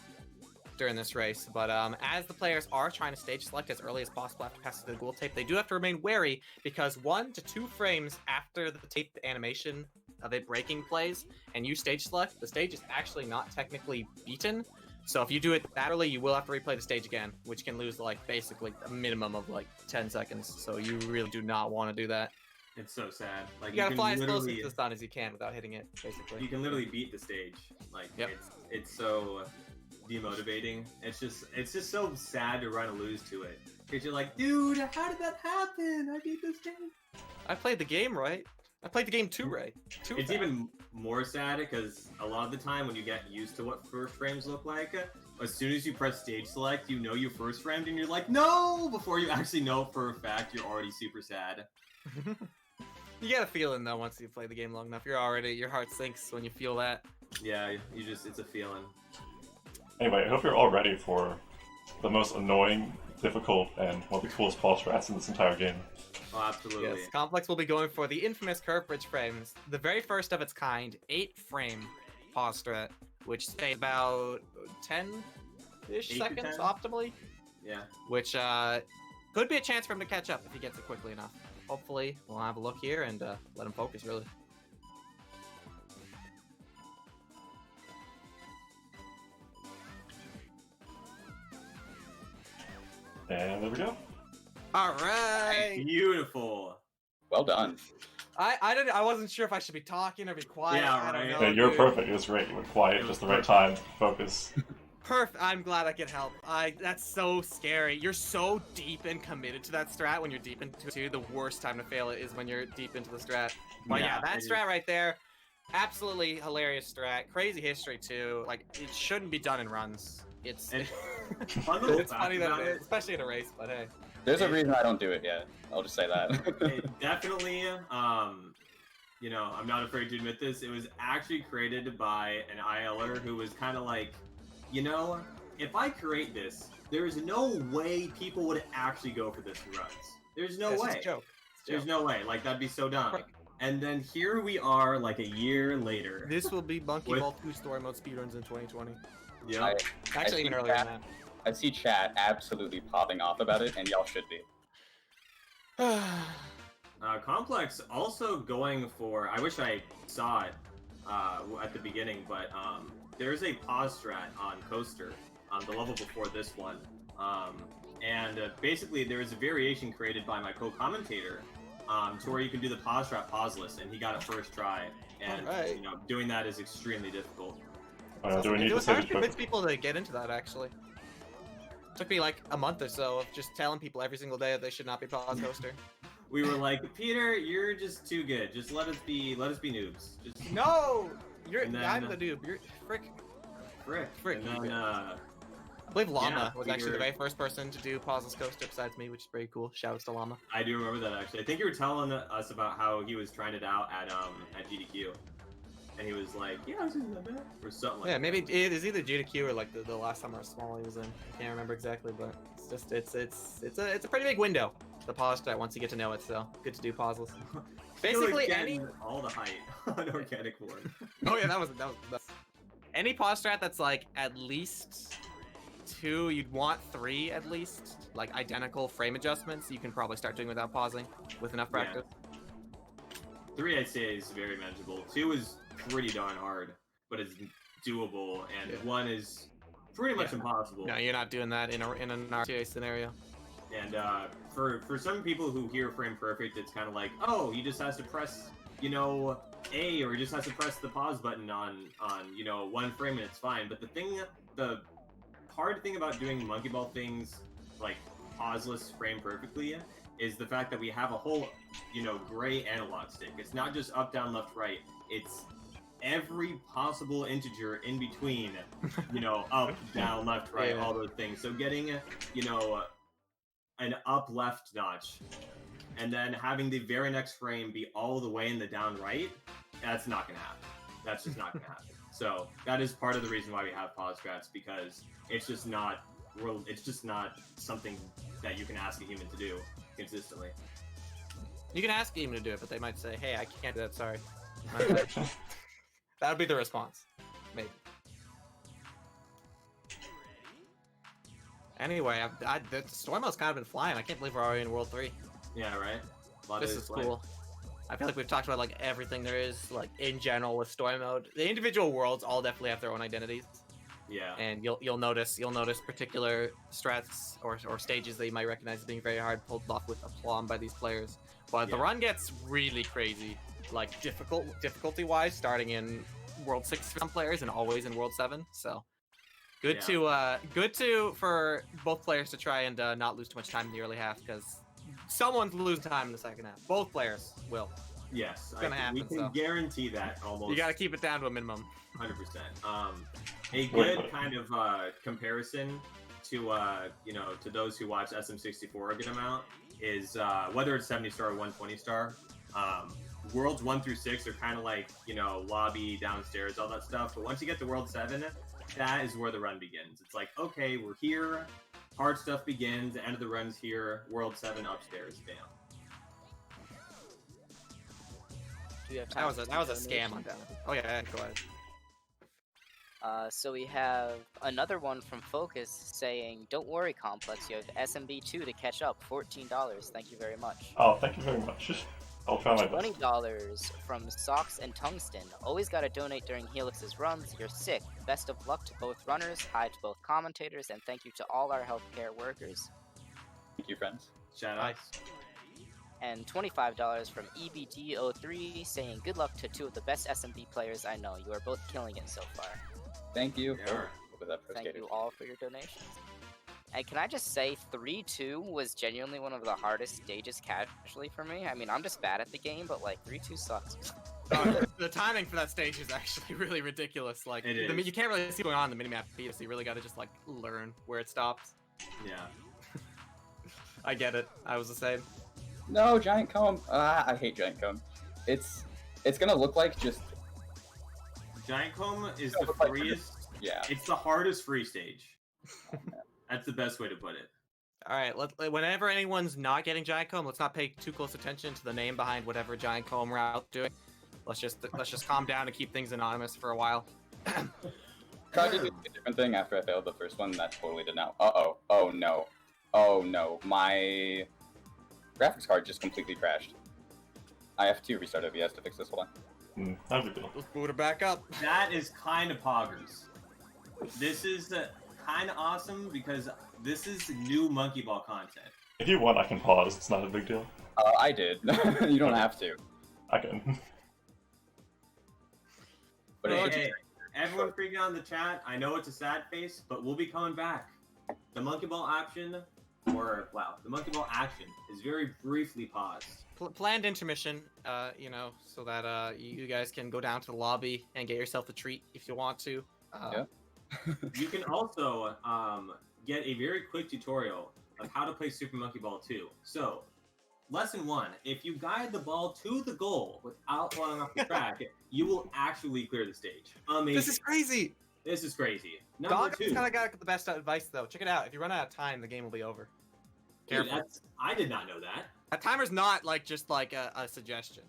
Speaker 2: during this race, but as the players are trying to stage select as early as possible after passing the goal tape, they do have to remain wary because 1 to 2 frames after the tape animation of it breaking plays and you stage select, the stage is actually not technically beaten. So if you do it that early, you will have to replay the stage again, which can lose basically a minimum of 10 seconds. So you really do not want to do that.
Speaker 3: It's so sad.
Speaker 2: You gotta fly as close to the sun as you can without hitting it, basically.
Speaker 3: You can literally beat the stage.
Speaker 2: Yep.
Speaker 3: It's so demotivating. It's just so sad to run and lose to it. Because you're like, dude, how did that happen? I beat this game.
Speaker 2: I played the game right. I played the game too right.
Speaker 3: It's even more sad because a lot of the time when you get used to what first frames look like, as soon as you press stage select, you know you first framed and you're like, no! Before you actually know for a fact, you're already super sad.
Speaker 2: You get a feeling though once you play the game long enough. Your heart sinks when you feel that.
Speaker 3: Yeah, it's a feeling.
Speaker 4: Anyway, I hope you're all ready for the most annoying, difficult, and one of the coolest pulse strats in this entire game.
Speaker 3: Oh, absolutely.
Speaker 2: Yes, Complex will be going for the infamous curve bridge frames, the very first of its kind, 8-frame pause strat, which stays about 10-ish seconds optimally.
Speaker 3: Yeah.
Speaker 2: Which could be a chance for him to catch up if he gets it quickly enough. Hopefully, we'll have a look here and let him focus, really.
Speaker 4: And there we go.
Speaker 2: All right.
Speaker 3: Beautiful.
Speaker 1: Well done.
Speaker 2: I wasn't sure if I should be talking or be quiet.
Speaker 3: Yeah,
Speaker 2: I don't know.
Speaker 4: Yeah, you're
Speaker 2: dude.
Speaker 4: perfect. It was great. You were quiet, just the right time. Focus.
Speaker 2: Perfect. I'm glad I could help. That's so scary. You're so deep and committed to that strat when you're deep into it too. The worst time to fail it is when you're deep into the strat. But yeah, that strat right there, absolutely hilarious strat. Crazy history too. It shouldn't be done in runs. It's funny that it is, especially in a race. But hey,
Speaker 1: there's a reason I don't do it yet. I'll just say that.
Speaker 3: It definitely, I'm not afraid to admit this. It was actually created by an ILer who was kind of like, if I create this, there's no way people would actually go for this in runs. There's no way.
Speaker 2: It's a joke.
Speaker 3: There's no way. That'd be so dumb. And then here we are, a year later.
Speaker 2: This will be Monkey Ball 2 story mode speedruns in 2020.
Speaker 3: Yeah.
Speaker 2: Actually, even earlier than that.
Speaker 1: I see chat absolutely popping off about it, and y'all should be.
Speaker 3: Complex also going for, I wish I saw it at the beginning, but there's a pause strat on Coaster, the level before this one. And basically there is a variation created by my co-commentator to where you can do the pause strat pauseless, and he got it first try. And
Speaker 2: Alright.
Speaker 3: you know, doing that is extremely difficult.
Speaker 4: Do we need
Speaker 2: It
Speaker 4: to
Speaker 2: was
Speaker 4: say
Speaker 2: hard
Speaker 4: this
Speaker 2: to convince people to get into that, actually. It took me like a month or so of just telling people every single day that they should not be pause coaster.
Speaker 3: We were like, Peter, you're just too good. Just let us be noobs. Just
Speaker 2: No!
Speaker 3: And then-
Speaker 2: I'm the noob. You're frick.
Speaker 3: frick. And then
Speaker 2: I believe Llama
Speaker 3: Yeah,
Speaker 2: was actually the
Speaker 3: you're-
Speaker 2: very first person to do pauseless coaster besides me, which is very cool. Shoutouts to Llama.
Speaker 3: I do remember that actually. I think you were telling us about how he was trying it out at GDQ, and he was like, "Yeah, this isn't that bad," or something like
Speaker 2: Yeah,
Speaker 3: that.
Speaker 2: maybe it is either GDQ or like the last summer small he was in. I can't remember exactly, but it's just it's a pretty big window. The pause strat once you get to know it, so good to do pauseless. Basically any.
Speaker 3: all the height on organic board.
Speaker 2: Oh yeah, that's any pause strat that's like at least 2, you'd want 3 at least, like identical frame adjustments. You can probably start doing without pausing with enough
Speaker 3: Yeah.
Speaker 2: practice.
Speaker 3: 3 I'd say is very manageable. 2 is pretty darn hard, but it's doable, and
Speaker 2: Yeah.
Speaker 3: 1 is pretty much
Speaker 2: Yeah.
Speaker 3: impossible.
Speaker 2: No, you're not doing that in an RTA scenario.
Speaker 3: And for some people who hear frame perfect, it's kind of like, oh, he just has to press, you know, A, or he just has to press the pause button on you know, 1 frame and it's fine. But the hard thing about doing monkey ball things like pauseless frame perfectly is the fact that we have a whole, you know, gray analog stick. It's not just up, down, left, right. It's every possible integer in between, you know, up, down, left, right,
Speaker 2: Yeah.
Speaker 3: all those things. So getting, you know, an up left notch and then having the very next frame be all the way in the down right, that's not gonna happen. That's just not gonna happen. So that is part of the reason why we have pause strats, because it's just not something that you can ask a human to do consistently.
Speaker 2: You can ask him to do it, but they might say, "Hey, I can't do that. Sorry." My bad." That would be the response, maybe. Anyway, the story mode's kind of been flying. I can't believe we're already in World 3.
Speaker 3: Yeah, right? A lot of
Speaker 2: This
Speaker 3: days
Speaker 2: is
Speaker 3: play.
Speaker 2: cool. I feel like we've talked about like everything there is, like in general with story mode. The individual worlds all definitely have their own identities,
Speaker 3: Yeah.
Speaker 2: and you'll notice particular strats or stages that you might recognize as being very hard pulled off with aplomb by these players. But the
Speaker 3: Yeah.
Speaker 2: run gets really crazy, like difficulty wise, starting in World 6 for some players and always in World 7. So good for both players to try and not lose too much time in the early half, because someone's losing time in the second half. Both players will.
Speaker 3: Yes.
Speaker 2: gonna
Speaker 3: we
Speaker 2: happen,
Speaker 3: can
Speaker 2: so.
Speaker 3: guarantee that almost.
Speaker 2: You got to keep it down to a minimum.
Speaker 3: 100%. A good kind of comparison to you know, to those who watch SM64 a good amount is whether it's 70 star or 120 star. Worlds 1 through 6 are kind of like, you know, lobby, downstairs, all that stuff. But once you get to World 7, that is where the run begins. It's like, okay, we're here. Hard stuff begins. The end of the run's here. World 7 upstairs. Bam.
Speaker 5: Do you have
Speaker 2: That
Speaker 5: time
Speaker 2: was
Speaker 5: for
Speaker 2: that was a
Speaker 5: some
Speaker 2: scam on
Speaker 5: donations?
Speaker 2: down. Oh yeah, go ahead.
Speaker 5: So we have another one from Focus saying, "Don't worry, Complex. You have SMB2 to catch up. $14. Thank you very much."
Speaker 4: Oh, thank you very much. I'll try my best.
Speaker 5: $20 from Socks and Tungsten. Always gotta donate during Helix's runs. You're sick. Best of luck to both runners. Hi to both commentators, and thank you to all our healthcare workers.
Speaker 1: Thank you, friends.
Speaker 3: Shout out.
Speaker 5: And $25 from EBD03 saying, "Good luck to 2 of the best SMB players I know. You are both killing it so far."
Speaker 1: Thank you.
Speaker 3: Yeah.
Speaker 1: What was that for
Speaker 5: Thank
Speaker 1: skater?
Speaker 5: you all for your donations. And can I just say, 3-2 was genuinely one of the hardest stages casually for me. I mean, I'm just bad at the game, but like 3-2 sucks.
Speaker 2: The timing for that stage is actually really ridiculous. Like,
Speaker 3: It is.
Speaker 2: you can't really see what's going on in the minimap feed, so you really got to just like learn where it stops.
Speaker 3: Yeah.
Speaker 2: I get it. I was the same.
Speaker 1: No, giant comb. I hate giant comb. It's gonna look like just
Speaker 3: Giant Comb is
Speaker 1: No,
Speaker 3: the
Speaker 1: but like-
Speaker 3: freest.
Speaker 1: yeah.
Speaker 3: It's the hardest free stage. That's the best way to put it.
Speaker 2: All right, whenever anyone's not getting giant comb, let's not pay too close attention to the name behind whatever giant comb route doing. Let's just calm down and keep things anonymous for a while.
Speaker 1: Tried to do a different thing after I failed the first one. That totally did not. Uh-oh. Oh, no. Oh, no. My graphics card just completely crashed. I have to restart OBS to fix this one.
Speaker 4: Not a big deal.
Speaker 2: Let's boot it back up.
Speaker 3: That is kind of poggers. This is kind of awesome because this is new Monkey Ball content.
Speaker 4: If you want, I can pause. It's not a big deal.
Speaker 1: I did. You don't have to.
Speaker 4: I can.
Speaker 1: But it should
Speaker 3: Hey, everyone freaking out in the chat. I know it's a sad face, but we'll be coming back. The monkey ball action, the monkey ball action is very briefly paused.
Speaker 2: Planned intermission, you know, so that you guys can go down to the lobby and get yourself a treat if you want to.
Speaker 1: Yeah.
Speaker 3: You can also get a very quick tutorial of how to play Super Monkey Ball 2. So, lesson 1, if you guide the ball to the goal without falling off the track, you will actually clear the stage. Amazing.
Speaker 2: This is crazy!
Speaker 3: This is crazy. Number
Speaker 2: Dog's
Speaker 3: 2.
Speaker 2: kind of got the best advice, though. Check it out. If you run out of time, the game will be over.
Speaker 3: Dude,
Speaker 2: Careful.
Speaker 3: I did not know that.
Speaker 2: A timer's not like just like a suggestion.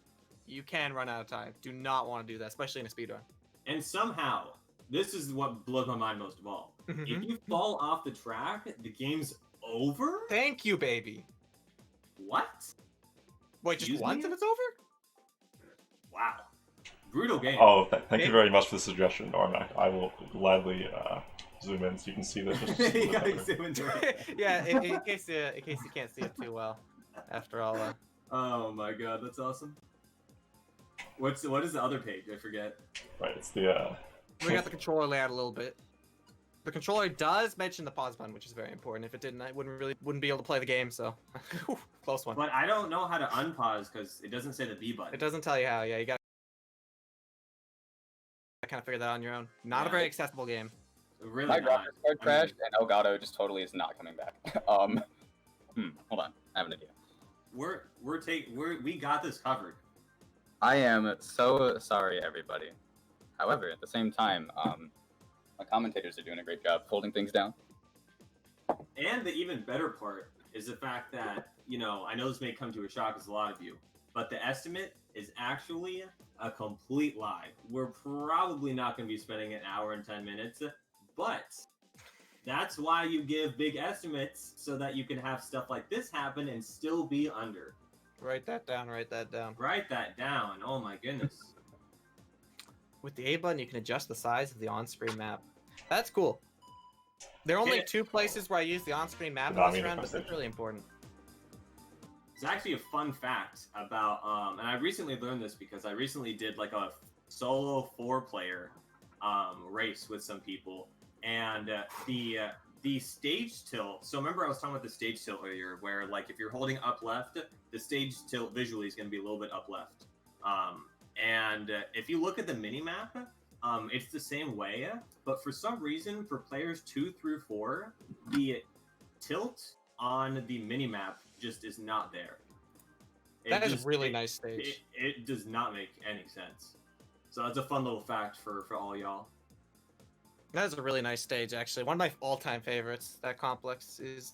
Speaker 2: You can run out of time. Do not want to do that, especially in a speedrun.
Speaker 3: And somehow, this is what blows my mind most of all. If you fall off the track, the game's over?
Speaker 2: Thank you, baby.
Speaker 3: What?
Speaker 2: Wait, just
Speaker 3: Excuse
Speaker 2: once
Speaker 3: me?
Speaker 2: and it's over?
Speaker 3: Wow. Brutal game.
Speaker 4: Oh, thank you very much for the suggestion, Norm. I will gladly zoom in so you can see this. Just a
Speaker 3: You
Speaker 4: little
Speaker 3: gotta
Speaker 4: better.
Speaker 3: zoom into it.
Speaker 2: Yeah, in case you can't see it too well. After all,
Speaker 3: Oh my god, that's awesome. What is the other page? I forget.
Speaker 4: Right, it's the
Speaker 2: we got the controller layout a little bit. The controller does mention the pause button, which is very important. If it didn't, I wouldn't be able to play the game. So, close one.
Speaker 3: But I don't know how to unpause because it doesn't say the B button.
Speaker 2: It doesn't tell you how. Yeah, you got to kind of figure that out on your own. Not a very accessible game.
Speaker 3: Really
Speaker 1: My
Speaker 3: not.
Speaker 1: graphics card crashed, and Elgato just totally is not coming back. Hold on, I have an idea.
Speaker 3: We got this covered.
Speaker 1: I am so sorry, everybody. However, at the same time, my commentators are doing a great job holding things down.
Speaker 3: And the even better part is the fact that, you know, I know this may come to a shock as a lot of you, but the estimate is actually a complete lie. We're probably not going to be spending an hour and 10 minutes, but that's why you give big estimates so that you can have stuff like this happen and still be under.
Speaker 2: Write that down. Write that down.
Speaker 3: Write that down. Oh my goodness.
Speaker 2: With the A button, you can adjust the size of the on-screen map. That's cool. There are only 2 places where I use the on-screen map in this round, but that's really important.
Speaker 3: It's actually a fun fact about, and I recently learned this because I recently did like a solo 4-player race with some people, and the stage tilt. So remember I was talking about the stage tilt earlier, where like if you're holding up left, the stage tilt visually is going to be a little bit up left. And if you look at the mini map, it's the same way, but for some reason, for players 2 through 4, the tilt on the mini map just is not there.
Speaker 2: That is a really nice stage.
Speaker 3: It does not make any sense. So that's a fun little fact for all y'all.
Speaker 2: That is a really nice stage, actually. One of my all-time favorites. That complex is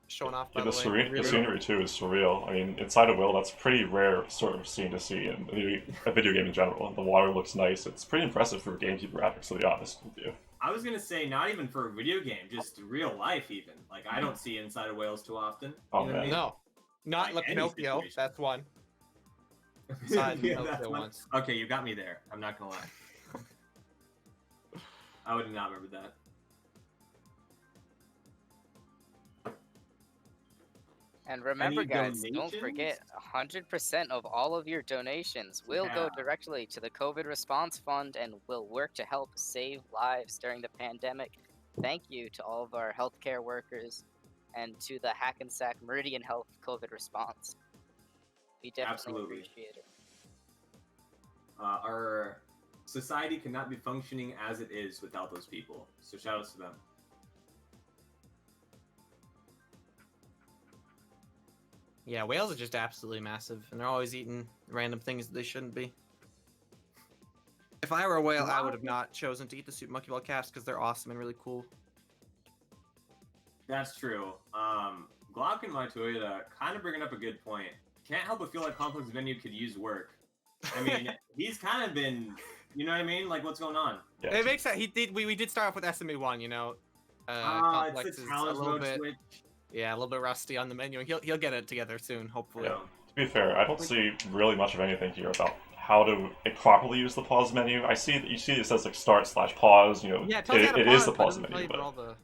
Speaker 2: showing off. By
Speaker 4: the
Speaker 2: the way.
Speaker 4: the scenery too is surreal. I mean, inside a whale, that's pretty rare sort of scene to see in a video game in general. The water looks nice. It's pretty impressive for GameCube graphics, to be honest with you.
Speaker 3: I was gonna say not even for a video game, just real life even. Like I don't see inside of whales too often.
Speaker 4: Oh,
Speaker 3: You know what I
Speaker 4: man.
Speaker 3: mean?
Speaker 2: No, not
Speaker 3: Like any
Speaker 2: Pinocchio.
Speaker 3: situation.
Speaker 2: That's one. Inside
Speaker 3: Yeah,
Speaker 2: Pinocchio
Speaker 3: that's one.
Speaker 2: once.
Speaker 3: Okay, you got me there. I'm not gonna lie. I would not remember that.
Speaker 5: And remember,
Speaker 3: Any
Speaker 5: guys, don't
Speaker 3: donations?
Speaker 5: forget 100% of all of your donations will go
Speaker 3: Yeah.
Speaker 5: directly to the COVID Response Fund and will work to help save lives during the pandemic. Thank you to all of our healthcare workers and to the Hackensack Meridian Health COVID Response. We definitely
Speaker 3: Absolutely.
Speaker 5: appreciate it.
Speaker 3: Our society cannot be functioning as it is without those people. So shout outs to them.
Speaker 2: Yeah, whales are just absolutely massive, and they're always eating random things that they shouldn't be. If I were a whale, I would have not chosen to eat the Super Monkey Ball cast because they're awesome and really cool.
Speaker 3: That's true. Glock and my Toyota kind of bringing up a good point. Can't help but feel like Complex Venue could use work. I mean, he's kind of been, you know what I mean? Like, what's going on?
Speaker 4: Yeah.
Speaker 2: It makes sense. We did start off with SME1, you know.
Speaker 3: It's
Speaker 2: Complex
Speaker 3: the
Speaker 2: is a
Speaker 3: challenge
Speaker 2: little
Speaker 3: mode
Speaker 2: bit,
Speaker 3: switch.
Speaker 2: yeah, a little bit rusty on the menu, and he'll get it together soon, hopefully.
Speaker 4: Yeah. To be fair, I don't see really much of anything here about how to properly use the pause menu. I see that you see it says like start/pause. You know,
Speaker 2: Yeah, it tells you how to
Speaker 4: it is
Speaker 2: pause,
Speaker 4: the
Speaker 2: but
Speaker 4: pause
Speaker 2: doesn't tell
Speaker 4: menu,
Speaker 2: you
Speaker 4: but
Speaker 2: all the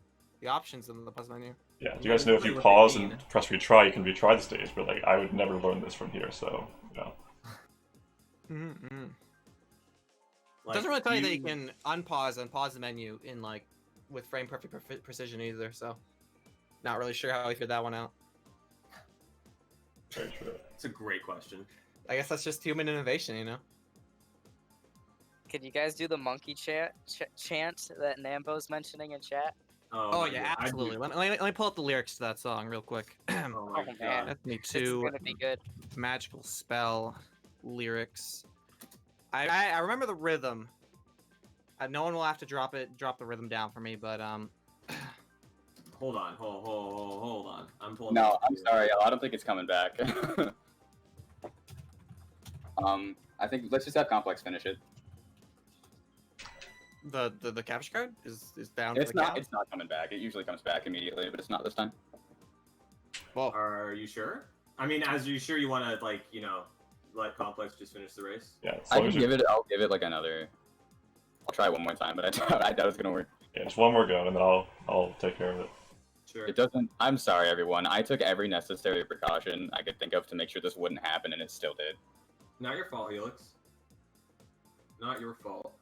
Speaker 2: the options in the pause menu.
Speaker 4: Yeah, do you guys know if you pause and press retry, you can retry the stage, but like I would never learn this from here, so, you know.
Speaker 2: Mm-hmm.
Speaker 3: Like,
Speaker 2: Doesn't really tell you that you can unpause and pause the menu in like with frame perfect precision either, so not really sure how we figured that one out.
Speaker 4: Very true.
Speaker 3: It's a great question.
Speaker 2: I guess that's just human innovation, you know?
Speaker 5: Could you guys do the monkey chant that Nambo's mentioning in chat?
Speaker 2: Oh
Speaker 3: my
Speaker 2: yeah,
Speaker 3: God.
Speaker 2: absolutely. Let me pull up the lyrics to that song real quick.
Speaker 3: Oh my
Speaker 5: Oh, man.
Speaker 3: God.
Speaker 2: That's me
Speaker 5: This is
Speaker 2: too.
Speaker 5: gonna be good.
Speaker 2: Magical spell lyrics. I remember the rhythm. No one will have to drop the rhythm down for me, but
Speaker 3: Hold on. Hold on. I'm pulling.
Speaker 1: No,
Speaker 3: this
Speaker 1: I'm
Speaker 3: here.
Speaker 1: sorry. I don't think it's coming back. I think let's just have Complex finish it.
Speaker 2: the capture card is down.
Speaker 1: It's
Speaker 2: for the
Speaker 1: not.
Speaker 2: count?
Speaker 1: It's not coming back. It usually comes back immediately, but it's not this time.
Speaker 2: Well,
Speaker 3: Are you sure? I mean, as you sure you want to like let Complex just finish the race?
Speaker 4: Yeah, as
Speaker 1: I
Speaker 4: long
Speaker 1: can
Speaker 4: as you...
Speaker 1: give it. I'll give it like another. I'll try one more time, but I doubt it's gonna work.
Speaker 4: Yeah, just one more go, and then I'll take care of it.
Speaker 3: Sure.
Speaker 1: It doesn't. I'm sorry, everyone. I took every necessary precaution I could think of to make sure this wouldn't happen, and it still did.
Speaker 3: Not your fault, Helix. Not your fault.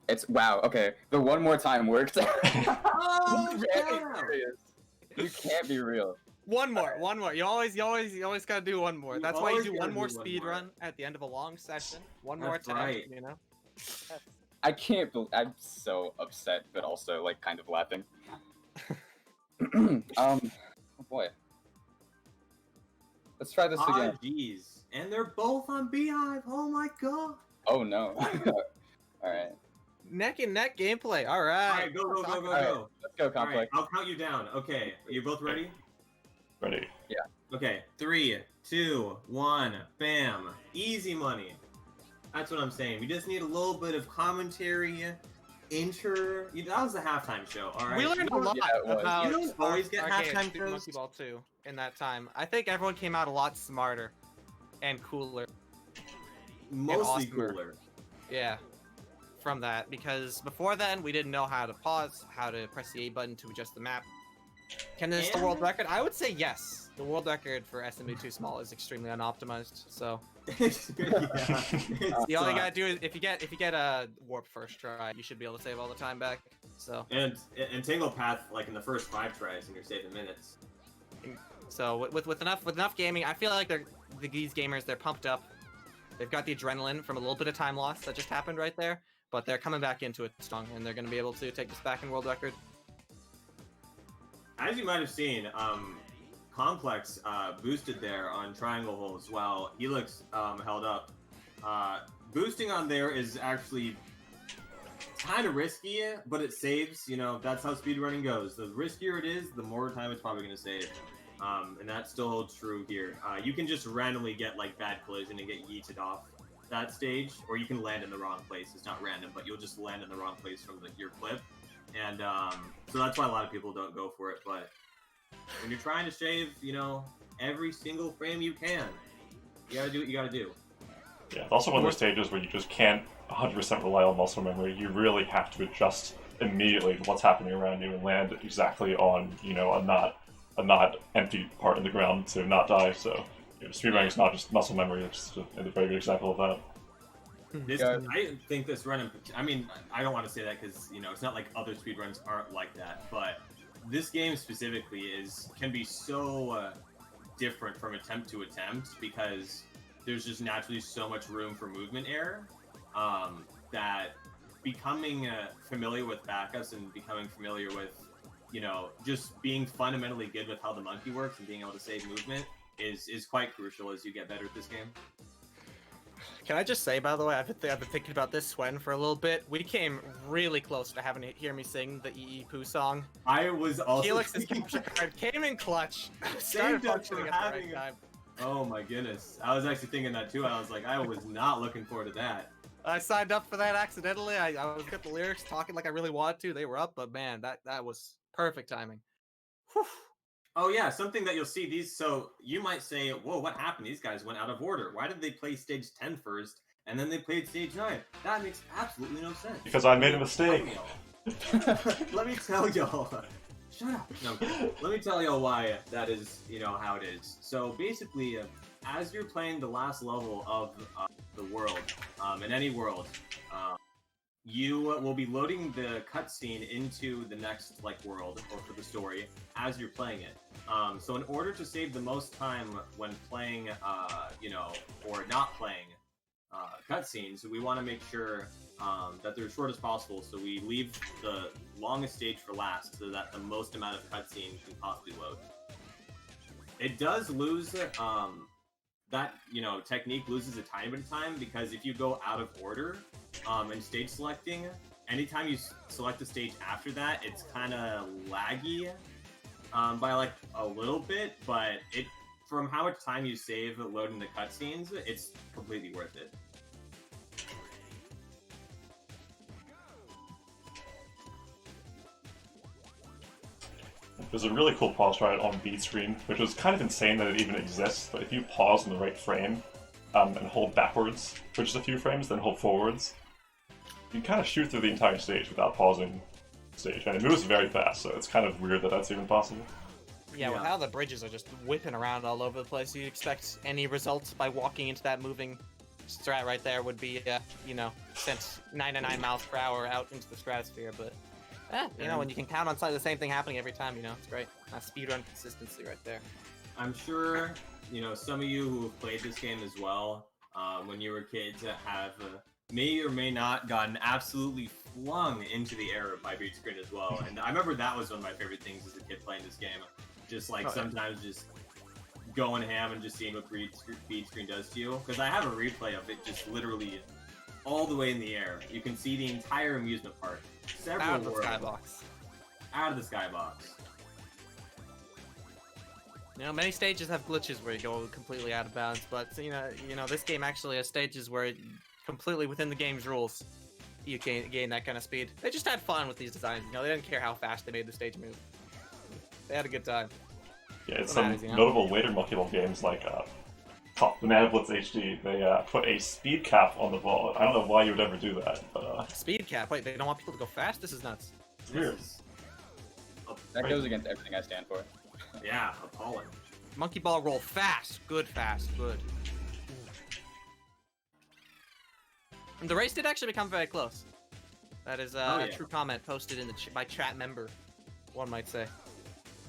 Speaker 1: It's wow. Okay, the one more time worked.
Speaker 3: Oh,
Speaker 1: You can't be serious. You can't be real.
Speaker 2: one more. You always gotta do one more.
Speaker 3: You
Speaker 2: That's why you
Speaker 3: always
Speaker 2: do
Speaker 3: gotta
Speaker 2: one more
Speaker 3: do one
Speaker 2: speed
Speaker 3: more.
Speaker 2: run at the end of a long session. One more
Speaker 3: That's
Speaker 2: attempt,
Speaker 3: right.
Speaker 2: you know.
Speaker 1: I can't believe. I'm so upset, but also like kind of laughing. Oh boy. Let's try this again.
Speaker 3: Ah, jeez. And they're both on Beehive. Oh my God.
Speaker 1: Oh no. All right.
Speaker 2: Neck and neck gameplay. All right.
Speaker 3: All right, go.
Speaker 1: All right. Let's go,
Speaker 3: All right,
Speaker 1: Complex.
Speaker 3: I'll count you down. Okay, you both ready?
Speaker 4: Ready?
Speaker 3: Okay, 3, 2, 1, bam. Easy money. That's what I'm saying. We just need a little bit of commentary, that was the halftime show, alright?
Speaker 2: We learned a lot
Speaker 1: Yeah, it was.
Speaker 2: about
Speaker 3: You don't always get
Speaker 2: our game,
Speaker 3: halftime
Speaker 2: Super
Speaker 3: shows.
Speaker 2: Monkey Ball 2 in that time. I think everyone came out a lot smarter and cooler.
Speaker 3: Mostly
Speaker 2: awesomer.
Speaker 3: cooler.
Speaker 2: Yeah. From that, because before then we didn't know how to pause, how to press the A button to adjust the map. Can this the world record? I would say yes. The world record for SMB Too Small is extremely unoptimized. So the all you gotta do is if you get a warp first try, you should be able to save all the time back. So
Speaker 3: And Tangle Path like in the first 5 tries and you're saving minutes.
Speaker 2: so with enough gaming, I feel like these gamers they're pumped up. They've got the adrenaline from a little bit of time loss that just happened right there, but they're coming back into it strong, and they're going to be able to take this back in world record.
Speaker 3: As you might have seen, Complex boosted there on Triangle Hole as well. Helix held up. Boosting on there is actually kind of risky, but it saves. You know, that's how speedrunning goes. The riskier it is, the more time it's probably going to save. And that still holds true here. You can just randomly get like bad collision and get yeeted off that stage, or you can land in the wrong place. It's not random, but you'll just land in the wrong place from your clip. And so that's why a lot of people don't go for it. But when you're trying to shave, every single frame you can, you gotta do what you gotta do.
Speaker 4: Yeah, it's also one of those stages where you just can't 100% rely on muscle memory. You really have to adjust immediately to what's happening around you and land exactly on, a not empty part in the ground to not die. So speedrunning is not just muscle memory. It's just a very good example of that.
Speaker 3: I think this run, I don't want to say that because it's not like other speedruns aren't like that, but this game specifically can be so different from attempt to attempt because there's just naturally so much room for movement error that becoming familiar with backups and becoming familiar with just being fundamentally good with how the monkey works and being able to save movement is quite crucial as you get better at this game.
Speaker 2: Can I just say, by the way, I've been thinking about this Swen for a little bit. We came really close to having to hear me sing the EE Poo song.
Speaker 3: I was also
Speaker 2: Helix's capture card came in clutch. Started
Speaker 3: Saved us
Speaker 2: functioning
Speaker 3: from
Speaker 2: at the right
Speaker 3: having
Speaker 2: time.
Speaker 3: Oh my goodness. I was actually thinking that too. I was like, I was not looking forward to that.
Speaker 2: I signed up for that accidentally. I was looking at the lyrics, talking like I really wanted to. They were up, but man, that was perfect timing. Whew.
Speaker 3: Oh yeah, something that you'll see these. So you might say, whoa, what happened? These guys went out of order. Why did they play stage 10 first, and then they played stage 9? That makes absolutely no sense.
Speaker 4: Because I made a mistake.
Speaker 3: Let me tell y'all. Shut up. No, let me tell y'all why that is, how it is. So basically, as you're playing the last level of the world, in any world, you will be loading the cutscene into the next world or for the story as you're playing it. So in order to save the most time when playing, or not playing cutscenes, we want to make sure that they're as short as possible. So we leave the longest stage for last, so that the most amount of cutscene can possibly load. It does lose that technique loses a tiny bit of time, because if you go out of order in stage selecting, anytime you select a stage after that, it's kind of laggy by a little bit, but from how much time you save loading the cutscenes, it's completely worth it.
Speaker 4: There's a really cool pause strat on beat screen, which was kind of insane that it even exists, but if you pause in the right frame and hold backwards for just a few frames, then hold forwards, you can kind of shoot through the entire stage without pausing the stage, and it moves very fast, so it's kind of weird that that's even possible.
Speaker 2: Yeah, with how the bridges are just whipping around all over the place, you'd expect any results by walking into that moving strat right there would be, sent 99 miles per hour out into the stratosphere, but when you can count on the same thing happening every time, it's great. That's speedrun consistency right there.
Speaker 3: I'm sure, some of you who have played this game as well, when you were kids, have may or may not gotten absolutely flung into the air by beat screen as well. And I remember that was one of my favorite things as a kid playing this game. Just sometimes just going ham and just seeing what beat screen does to you. Because I have a replay of it just literally all the way in the air. You can see the entire amusement park. Several
Speaker 2: Out of the
Speaker 3: worlds.
Speaker 2: skybox.
Speaker 3: Out of the skybox.
Speaker 2: Many stages have glitches where you go completely out of bounds, but this game actually has stages where completely within the game's rules, you can gain that kind of speed. They just had fun with these designs. They didn't care how fast they made the stage move. They had a good time.
Speaker 4: Yeah, it's some notable later Monkey Ball games like Banana Blitz HD. They put a speed cap on the ball. I don't know why you would ever do that, but
Speaker 2: speed cap? Wait, they don't want people to go fast? This is nuts.
Speaker 4: It's weird.
Speaker 1: That goes against everything I stand for.
Speaker 3: Yeah, appalling.
Speaker 2: Monkey Ball roll fast, good. And the race did actually become very close. That is a true comment posted in by chat member, one might say.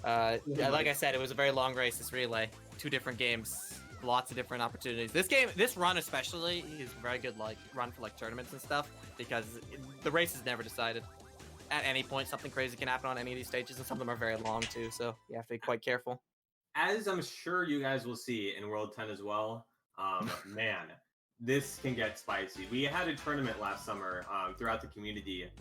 Speaker 2: Like I said, it was a very long race, this relay. 2 different games, lots of different opportunities. This run especially is a very good run for tournaments and stuff, because the race is never decided. At any point, something crazy can happen on any of these stages, and some of them are very long too, so you have to be quite careful.
Speaker 3: As I'm sure you guys will see in World 10 as well, man, this can get spicy. We had a tournament last summer throughout the community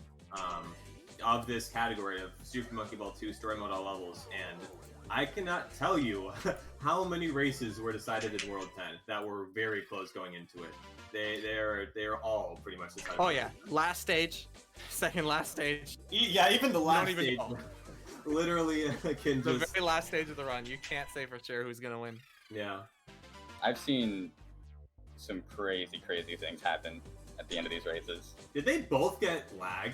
Speaker 3: of this category of Super Monkey Ball 2 Story Mode all levels, and I cannot tell you how many races were decided in World 10 that were very close going into it. They're all pretty much decided.
Speaker 2: Oh yeah, last stage, second last stage.
Speaker 3: Yeah, even the last stage. Literally, can
Speaker 2: the very last stage of the run, you can't say for sure who's gonna win.
Speaker 3: Yeah.
Speaker 1: I've seen some crazy things happen at the end of these races.
Speaker 3: Did they both get lag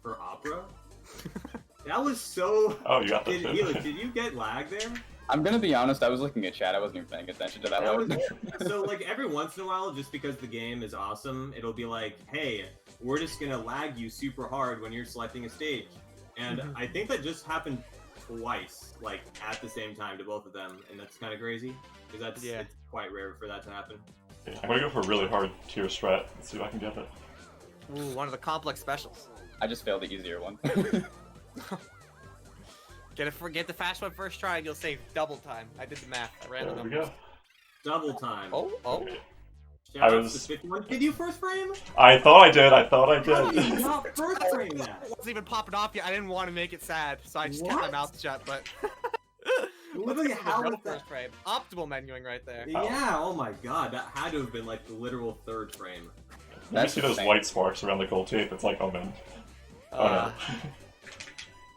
Speaker 3: for Opera? That was so...
Speaker 4: Oh, you got that.
Speaker 3: Did you get lag there?
Speaker 1: I'm gonna be honest, I was looking at chat, I wasn't even paying attention to that.
Speaker 3: So, every once in a while, just because the game is awesome, it'll be like, hey, we're just gonna lag you super hard when you're selecting a stage. And I think that just happened twice, at the same time to both of them, and that's kind of crazy, because it's quite rare for that to happen.
Speaker 4: Yeah, I'm gonna go for a really hard tier strat. Let's see if I can get it.
Speaker 2: Ooh, one of the complex specials.
Speaker 1: I just failed the easier one.
Speaker 2: Get the fast one first try and you'll save double time. I did the math. I ran the
Speaker 4: There we
Speaker 2: numbers.
Speaker 4: go.
Speaker 3: Double time.
Speaker 2: Oh.
Speaker 3: Shout out to 51. Did you first frame?
Speaker 4: I thought I did.
Speaker 3: How did you not first frame that?
Speaker 2: It wasn't even popping off yet. I didn't want to make it sad, so I just kept my mouth shut, but...
Speaker 3: Literally, how was that?
Speaker 2: First frame. Optimal menuing right there.
Speaker 3: Yeah, oh my god, that had to have been the literal third frame.
Speaker 4: You see those white sparks around the gold tape, it's like, oh man. Oh no.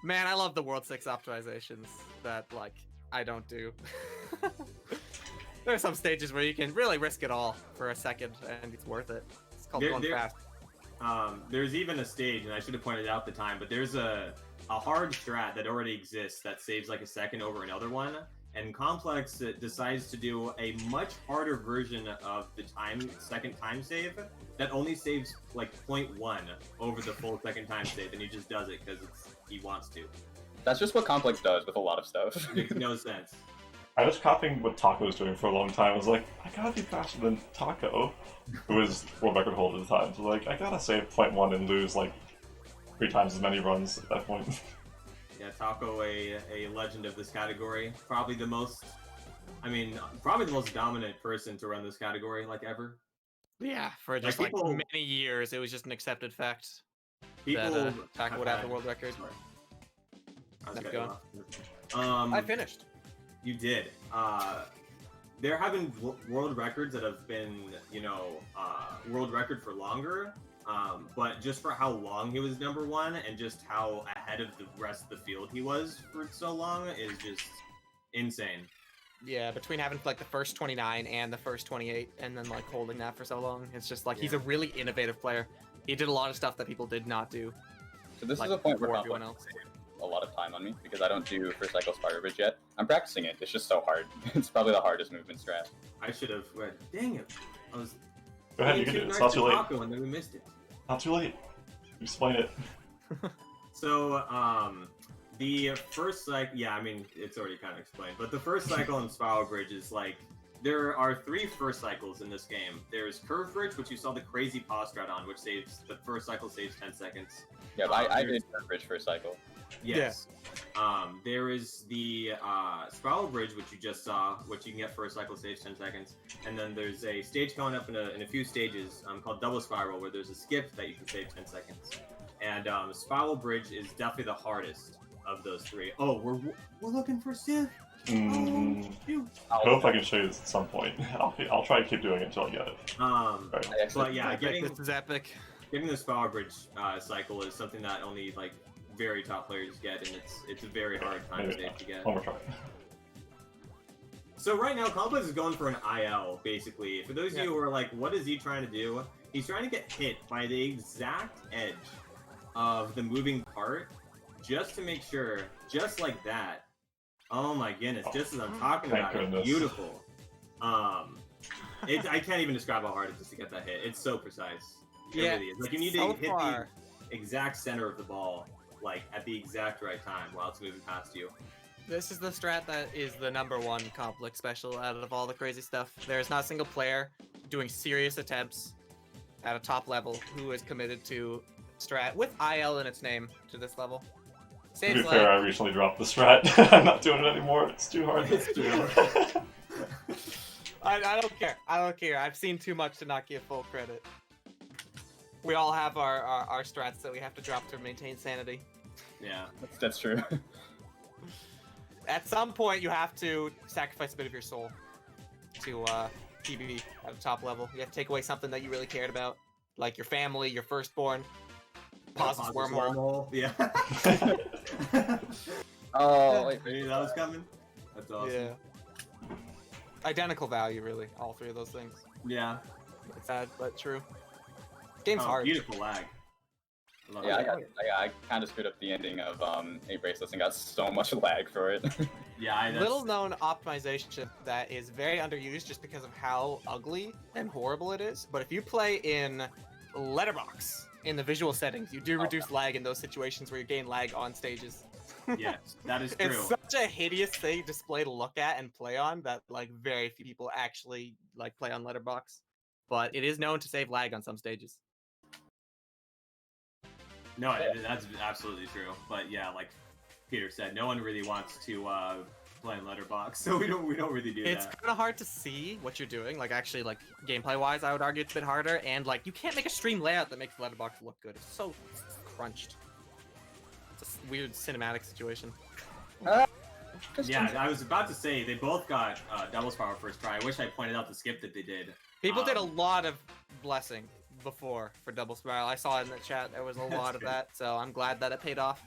Speaker 2: Man, I love the World 6 optimizations that, I don't do. There are some stages where you can really risk it all for a second, and it's worth it. It's called going fast.
Speaker 3: there's even a stage, and I should have pointed it out at the time, but there's a hard strat that already exists that saves like a second over another one, and Complex decides to do a much harder version of the second time save that only saves like 0.1 over the full second time save, and he just does it because he wants to.
Speaker 1: That's just what Complex does with a lot of stuff.
Speaker 3: Makes no sense.
Speaker 4: I was copying what Taco was doing for a long time. I was like, I gotta be faster than Taco, who was world record holder at the time. So like, I gotta save 0.1 and lose like 3 times as many runs at that point.
Speaker 3: Yeah, Taco, a legend of this category. Probably the most dominant person to run this category, like, ever.
Speaker 2: Yeah, for just like many years, it was just an accepted fact that Taco would have the world record.
Speaker 3: Sorry.
Speaker 2: I finished.
Speaker 3: You did. There have been world records that have been, world record for longer, but just for how long he was number one and just how ahead of the rest of the field he was for so long is just insane.
Speaker 2: Yeah, between having like the first 29 and the first 28 and then like holding that for so long, it's just like he's a really innovative player. He did a lot of stuff that people did not do.
Speaker 1: So this is a point where everyone else a lot of time on me because I don't do first cycle Spider Bridge yet. I'm practicing it. It's just so hard. It's probably the hardest movement strat.
Speaker 3: I should have read. Dang it! I was.
Speaker 4: Go ahead, you can do it. It's not too late.
Speaker 3: And then we missed it.
Speaker 4: Not too late. Explain it.
Speaker 3: So, the first cycle. Yeah, I mean, it's already kind of explained. But the first cycle in Spiral Bridge is like there are 3 first cycles in this game. There's Curve Bridge, which you saw the crazy pause strat on, which saves the first cycle saves 10 seconds.
Speaker 1: Yeah, I did Curve Bridge first cycle.
Speaker 3: Yes. Yeah. There is the Spiral Bridge, which you just saw, which you can get first cycle saves 10 seconds. And then there's a stage coming up in a few stages called Double Spiral, where there's a skip that you can save 10 seconds. And Spiral Bridge is definitely the hardest of those 3. Oh, we're looking for Sith.
Speaker 4: I hope I can show you this at some point. I'll try to keep doing it until I get it.
Speaker 3: But yeah,
Speaker 2: this is epic.
Speaker 3: Getting the Spiral Bridge cycle is something that only like very top players get, and it's a very hard time save to get.
Speaker 4: One more try.
Speaker 3: So right now, Complex is going for an IL, basically. For those of you who are like, what is he trying to do? He's trying to get hit by the exact edge of the moving part, just to make sure, just like that. Oh my goodness, just as I'm talking about it, beautiful. I can't even describe how hard it is to get that hit. It's so precise. It really is. Like, you need to hit the exact center of the ball, like, at the exact right time while it's moving past you.
Speaker 2: This is the strat that is the #1 Complex special out of all the crazy stuff. There is not a single player doing serious attempts at a top level who is committed to strat with IL in its name to this level.
Speaker 4: To be fair, I recently dropped the strat. I'm not doing it anymore. It's too hard.
Speaker 3: It's too hard.
Speaker 2: I don't care. I don't care. I've seen too much to not give full credit. We all have our strats that we have to drop to maintain sanity.
Speaker 3: Yeah,
Speaker 1: that's true.
Speaker 2: At some point, you have to sacrifice a bit of your soul to PB at a top level. You have to take away something that you really cared about, like your family, your firstborn. Pause's wormhole.
Speaker 3: Yeah.
Speaker 1: Oh, wait,
Speaker 3: you knew that was coming? That's awesome.
Speaker 2: Yeah. Identical value, really, all 3 of those things.
Speaker 3: Yeah.
Speaker 2: It's sad, but true. Game's hard.
Speaker 3: Beautiful lag.
Speaker 1: I kind of screwed up the ending of 8 Bracelets and got so much lag for it.
Speaker 3: Yeah,
Speaker 2: Little known optimization that is very underused just because of how ugly and horrible it is. But if you play in Letterbox in the visual settings, you do reduce lag in those situations where you gain lag on stages.
Speaker 3: Yes, that is true.
Speaker 2: It's such a hideous thing display to look at and play on that like very few people actually like play on Letterbox. But it is known to save lag on some stages.
Speaker 3: No, that's absolutely true. But yeah, like Peter said, no one really wants to play in Letterbox, so we don't really do that.
Speaker 2: It's kind of hard to see what you're doing. Like actually, like gameplay-wise, I would argue it's a bit harder. And like you can't make a stream layout that makes Letterbox look good. It's so crunched. It's a weird cinematic situation.
Speaker 3: Yeah, I was about to say they both got double spiral first try. I wish I pointed out the skip that they did.
Speaker 2: People did a lot of blessing before for double spiral. I saw it in the chat. There was a lot of that, so I'm glad that it paid off.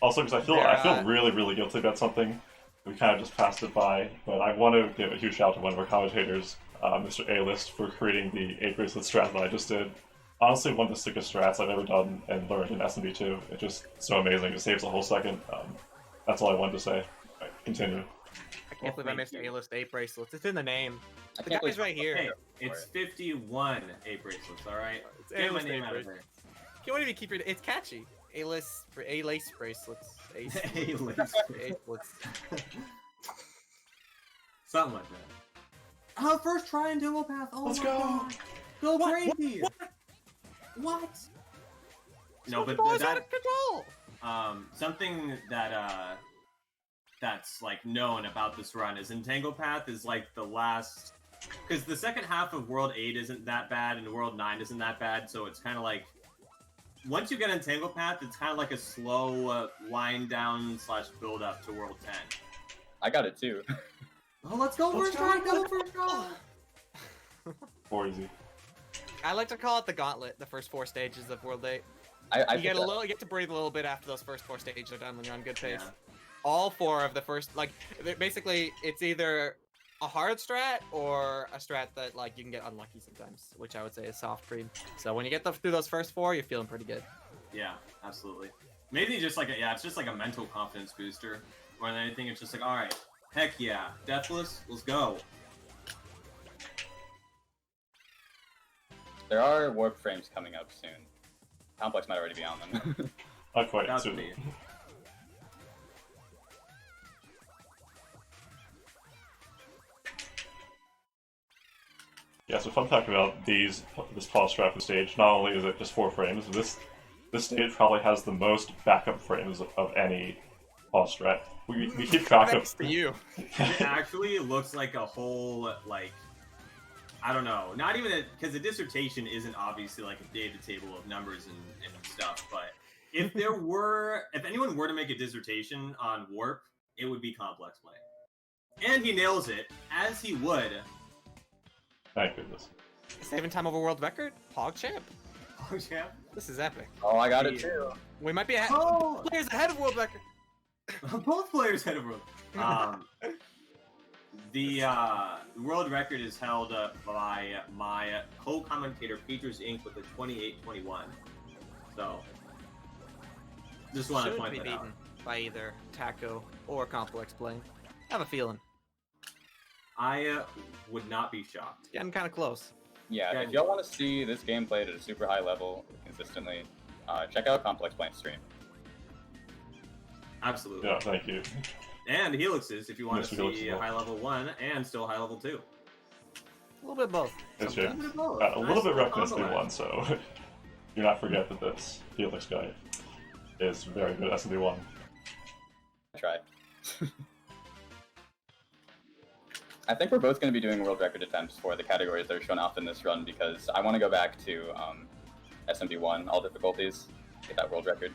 Speaker 4: Also, because I feel really guilty about something. We kind of just passed it by, but I want to give a huge shout out to one of our commentators, Mr. A-List, for creating the 8 bracelet strat that I just did. honestly one of the sickest strats I've ever done and learned in SMB2. It's just so amazing. It saves a whole second. That's all I wanted to say. Right, continue.
Speaker 2: I can't believe I missed A-list 8 bracelets. It's in the name.
Speaker 1: I
Speaker 2: The
Speaker 1: can't
Speaker 2: guy's
Speaker 1: believe
Speaker 2: right here.
Speaker 3: Hey, it's 51 A bracelets, alright?
Speaker 2: It's
Speaker 3: Get my
Speaker 2: A-list
Speaker 3: name
Speaker 2: 8
Speaker 3: out of
Speaker 2: bracelets. You won't even keep your. It's catchy. A-lace bracelets.
Speaker 3: there.
Speaker 2: A-lace bracelets.
Speaker 3: Something like that. Oh, first try in Dual Path. Oh
Speaker 4: Let's
Speaker 3: my
Speaker 4: go.
Speaker 3: God. Go
Speaker 2: What?
Speaker 3: crazy. What? No, but
Speaker 2: Football's out
Speaker 3: that
Speaker 2: of control.
Speaker 3: something that that's like known about this run is Entangle Path is like the last, because the second half of World 8 isn't that bad and World 9 isn't that bad, so it's kind of like once you get Entangle Path, it's kind of like a slow wind down / build up to World 10.
Speaker 1: I got it too.
Speaker 3: Oh, let's go first try. Go first try.
Speaker 4: Or easy.
Speaker 2: I like to call it the gauntlet. The first 4 stages of World 8.
Speaker 1: I
Speaker 2: You get to breathe a little bit after those first 4 stages are done when you're on good pace.
Speaker 3: Yeah.
Speaker 2: All 4 of the first, like, basically, it's either a hard strat or a strat that, like, you can get unlucky sometimes, which I would say is soft green. So when you get through those first 4, you're feeling pretty good.
Speaker 3: Yeah, absolutely. Maybe just like it's just like a mental confidence booster more than anything. It's just like, all right, heck yeah, Deathless, let's go.
Speaker 1: There are warp frames coming up soon. Complex might already be on them.
Speaker 4: Not quite.
Speaker 3: That's
Speaker 4: Soon.
Speaker 3: me.
Speaker 4: Yeah, so fun fact about this pause strat stage, not only is it just 4 frames, this stage probably has the most backup frames of any pause strat. We keep track of...
Speaker 2: Thanks to you.
Speaker 3: It actually looks like a whole, like, I don't know, not even because the dissertation isn't obviously like a data table of numbers and stuff, but if anyone were to make a dissertation on Warp, it would be ComplexPlane. And he nails it, as he would.
Speaker 4: Thank goodness.
Speaker 2: Saving time over world record? PogChamp?
Speaker 3: Oh, yeah.
Speaker 2: This is epic.
Speaker 1: Oh, I got it too.
Speaker 2: We might be
Speaker 3: Oh!
Speaker 2: players ahead of world record.
Speaker 3: Both players had a world. The world record is held by my co-commentator Peters Inc. with a 28-21. So, just want to
Speaker 2: Shouldn't
Speaker 3: point
Speaker 2: be
Speaker 3: that
Speaker 2: beaten
Speaker 3: out.
Speaker 2: by either Taco or ComplexPlane. I have a feeling.
Speaker 3: I would not be shocked.
Speaker 2: Getting kind of close.
Speaker 1: Yeah, if y'all want to see this game played at a super high level consistently, check out ComplexPlane stream.
Speaker 3: Absolutely.
Speaker 4: Yeah, thank you.
Speaker 3: And Helix's if you want
Speaker 4: Yes,
Speaker 3: to
Speaker 4: Helix
Speaker 3: see
Speaker 4: as well.
Speaker 3: high level 1 and still high level 2.
Speaker 2: A little bit of both.
Speaker 4: It's
Speaker 3: A
Speaker 4: true.
Speaker 3: little bit of both.
Speaker 4: A little
Speaker 3: Nice
Speaker 4: bit rough in
Speaker 3: combo there.
Speaker 4: SMB1, so do not forget that this Helix guy is very good at SMB1.
Speaker 1: Try. I think we're both going to be doing world record attempts for the categories that are shown off in this run because I want to go back to SMB1, all difficulties, get that world record.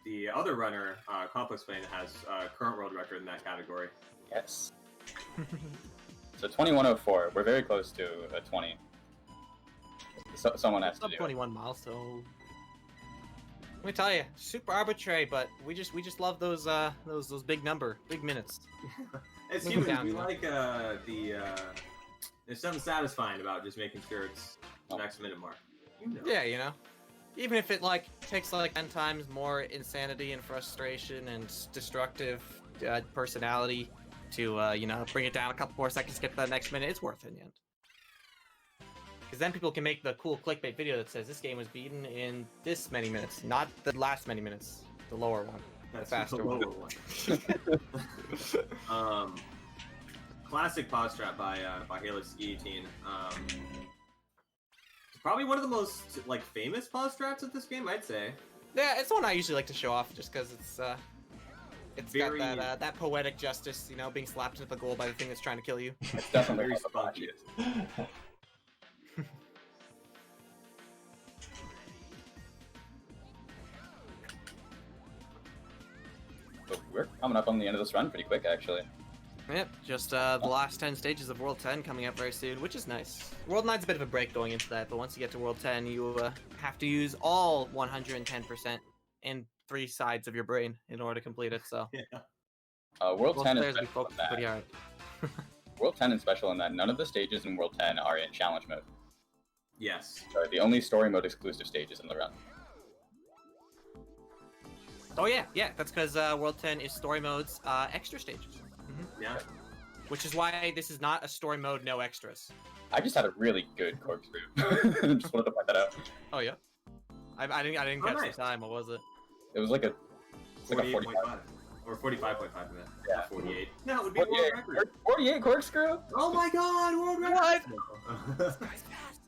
Speaker 3: The other runner, ComplexPlane, has current world record in that category.
Speaker 1: Yes. So 2104, we're very close to a 20. So, someone has to
Speaker 2: Sub
Speaker 1: do it.
Speaker 2: 21 milestone. Let me tell you, super arbitrary, but we just love those big minutes.
Speaker 3: It's
Speaker 2: Moving
Speaker 3: human.
Speaker 2: down,
Speaker 3: We
Speaker 2: you know?
Speaker 3: like there's something satisfying about just making sure it's the next minute mark. You know.
Speaker 2: Yeah, you know. Even if it like takes like 10 times more insanity and frustration and destructive personality to you know, bring it down a couple more seconds to get to that next minute, it's worth it in the end. Because then people can make the cool clickbait video that says this game was beaten in this many minutes, not the last many minutes, the lower one.
Speaker 3: That's
Speaker 2: faster
Speaker 3: the
Speaker 2: one.
Speaker 3: lower one. Classic pause strat by Helix13. It's probably one of the most like famous pause strats of this game, I'd say.
Speaker 2: Yeah, it's the one I usually like to show off just because it's
Speaker 3: Very-
Speaker 2: got that poetic justice, you know, being slapped into the goal by the thing that's trying to kill you.
Speaker 1: It's definitely
Speaker 3: Very
Speaker 1: one of the
Speaker 3: spongy.
Speaker 1: flashiest. But we're coming up on the end of this run pretty quick, actually.
Speaker 2: Yep, just the last 10 stages of World 10 coming up very soon, which is nice. World 9's a bit of a break going into that, but once you get to World 10, you have to use all 110% in 3 sides of your brain in order to complete it, so...
Speaker 3: Yeah.
Speaker 1: World
Speaker 2: Most
Speaker 1: 10 is
Speaker 2: players be
Speaker 1: special in
Speaker 2: focused pretty
Speaker 1: that.
Speaker 2: hard.
Speaker 1: World 10 is special in that none of the stages in World 10 are in challenge mode.
Speaker 3: Yes.
Speaker 1: So the only story mode exclusive stages in the run.
Speaker 2: Oh yeah, that's because World 10 is story modes, extra stages.
Speaker 3: Yeah.
Speaker 2: Which is why this is not a story mode, no extras.
Speaker 1: I just had a really good corkscrew. Just wanted to point that out.
Speaker 2: Oh yeah. I didn't catch
Speaker 3: nice.
Speaker 2: the time. What was it?
Speaker 1: It was like a
Speaker 3: 48.5
Speaker 1: 45.
Speaker 3: or 45.5 minutes.
Speaker 1: Yeah.
Speaker 3: Not 48. No, it would be a world
Speaker 1: 48,
Speaker 3: record.
Speaker 1: 48 corkscrew?
Speaker 3: Oh my god, world record! This guy's fast.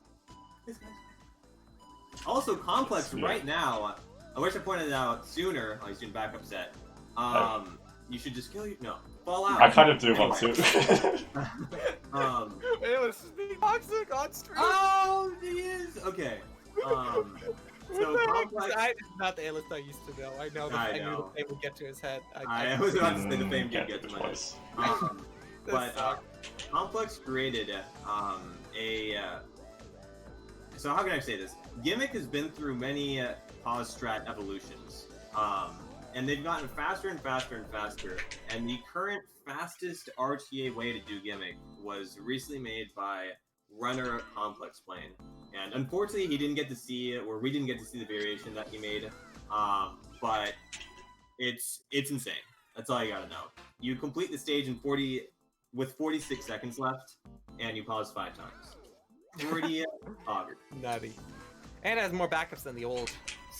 Speaker 3: Also, Complex right now. I wish I pointed it out sooner. Oh, he's doing backup set. You should just kill you. No, fall out.
Speaker 4: I kind of do want to.
Speaker 2: This is being toxic on stream.
Speaker 3: Oh, he is. Okay. So Complex.
Speaker 2: It's not the A-list I used to know. I know. I knew the fame would get to his head.
Speaker 3: I was about to say the fame did get to my head.
Speaker 4: Twice.
Speaker 3: But Complex created so how can I say this? Gimmick has been through many pause strat evolutions, and they've gotten faster and faster and faster. And the current fastest RTA way to do Gimmick was recently made by runner ComplexPlane, and unfortunately he didn't get to see it, or we didn't get to see the variation that he made. But it's insane. That's all you gotta know. You complete the stage in 46 seconds left, and you pause 5 times. Pretty augured.
Speaker 2: Nutty. And it has more backups than the old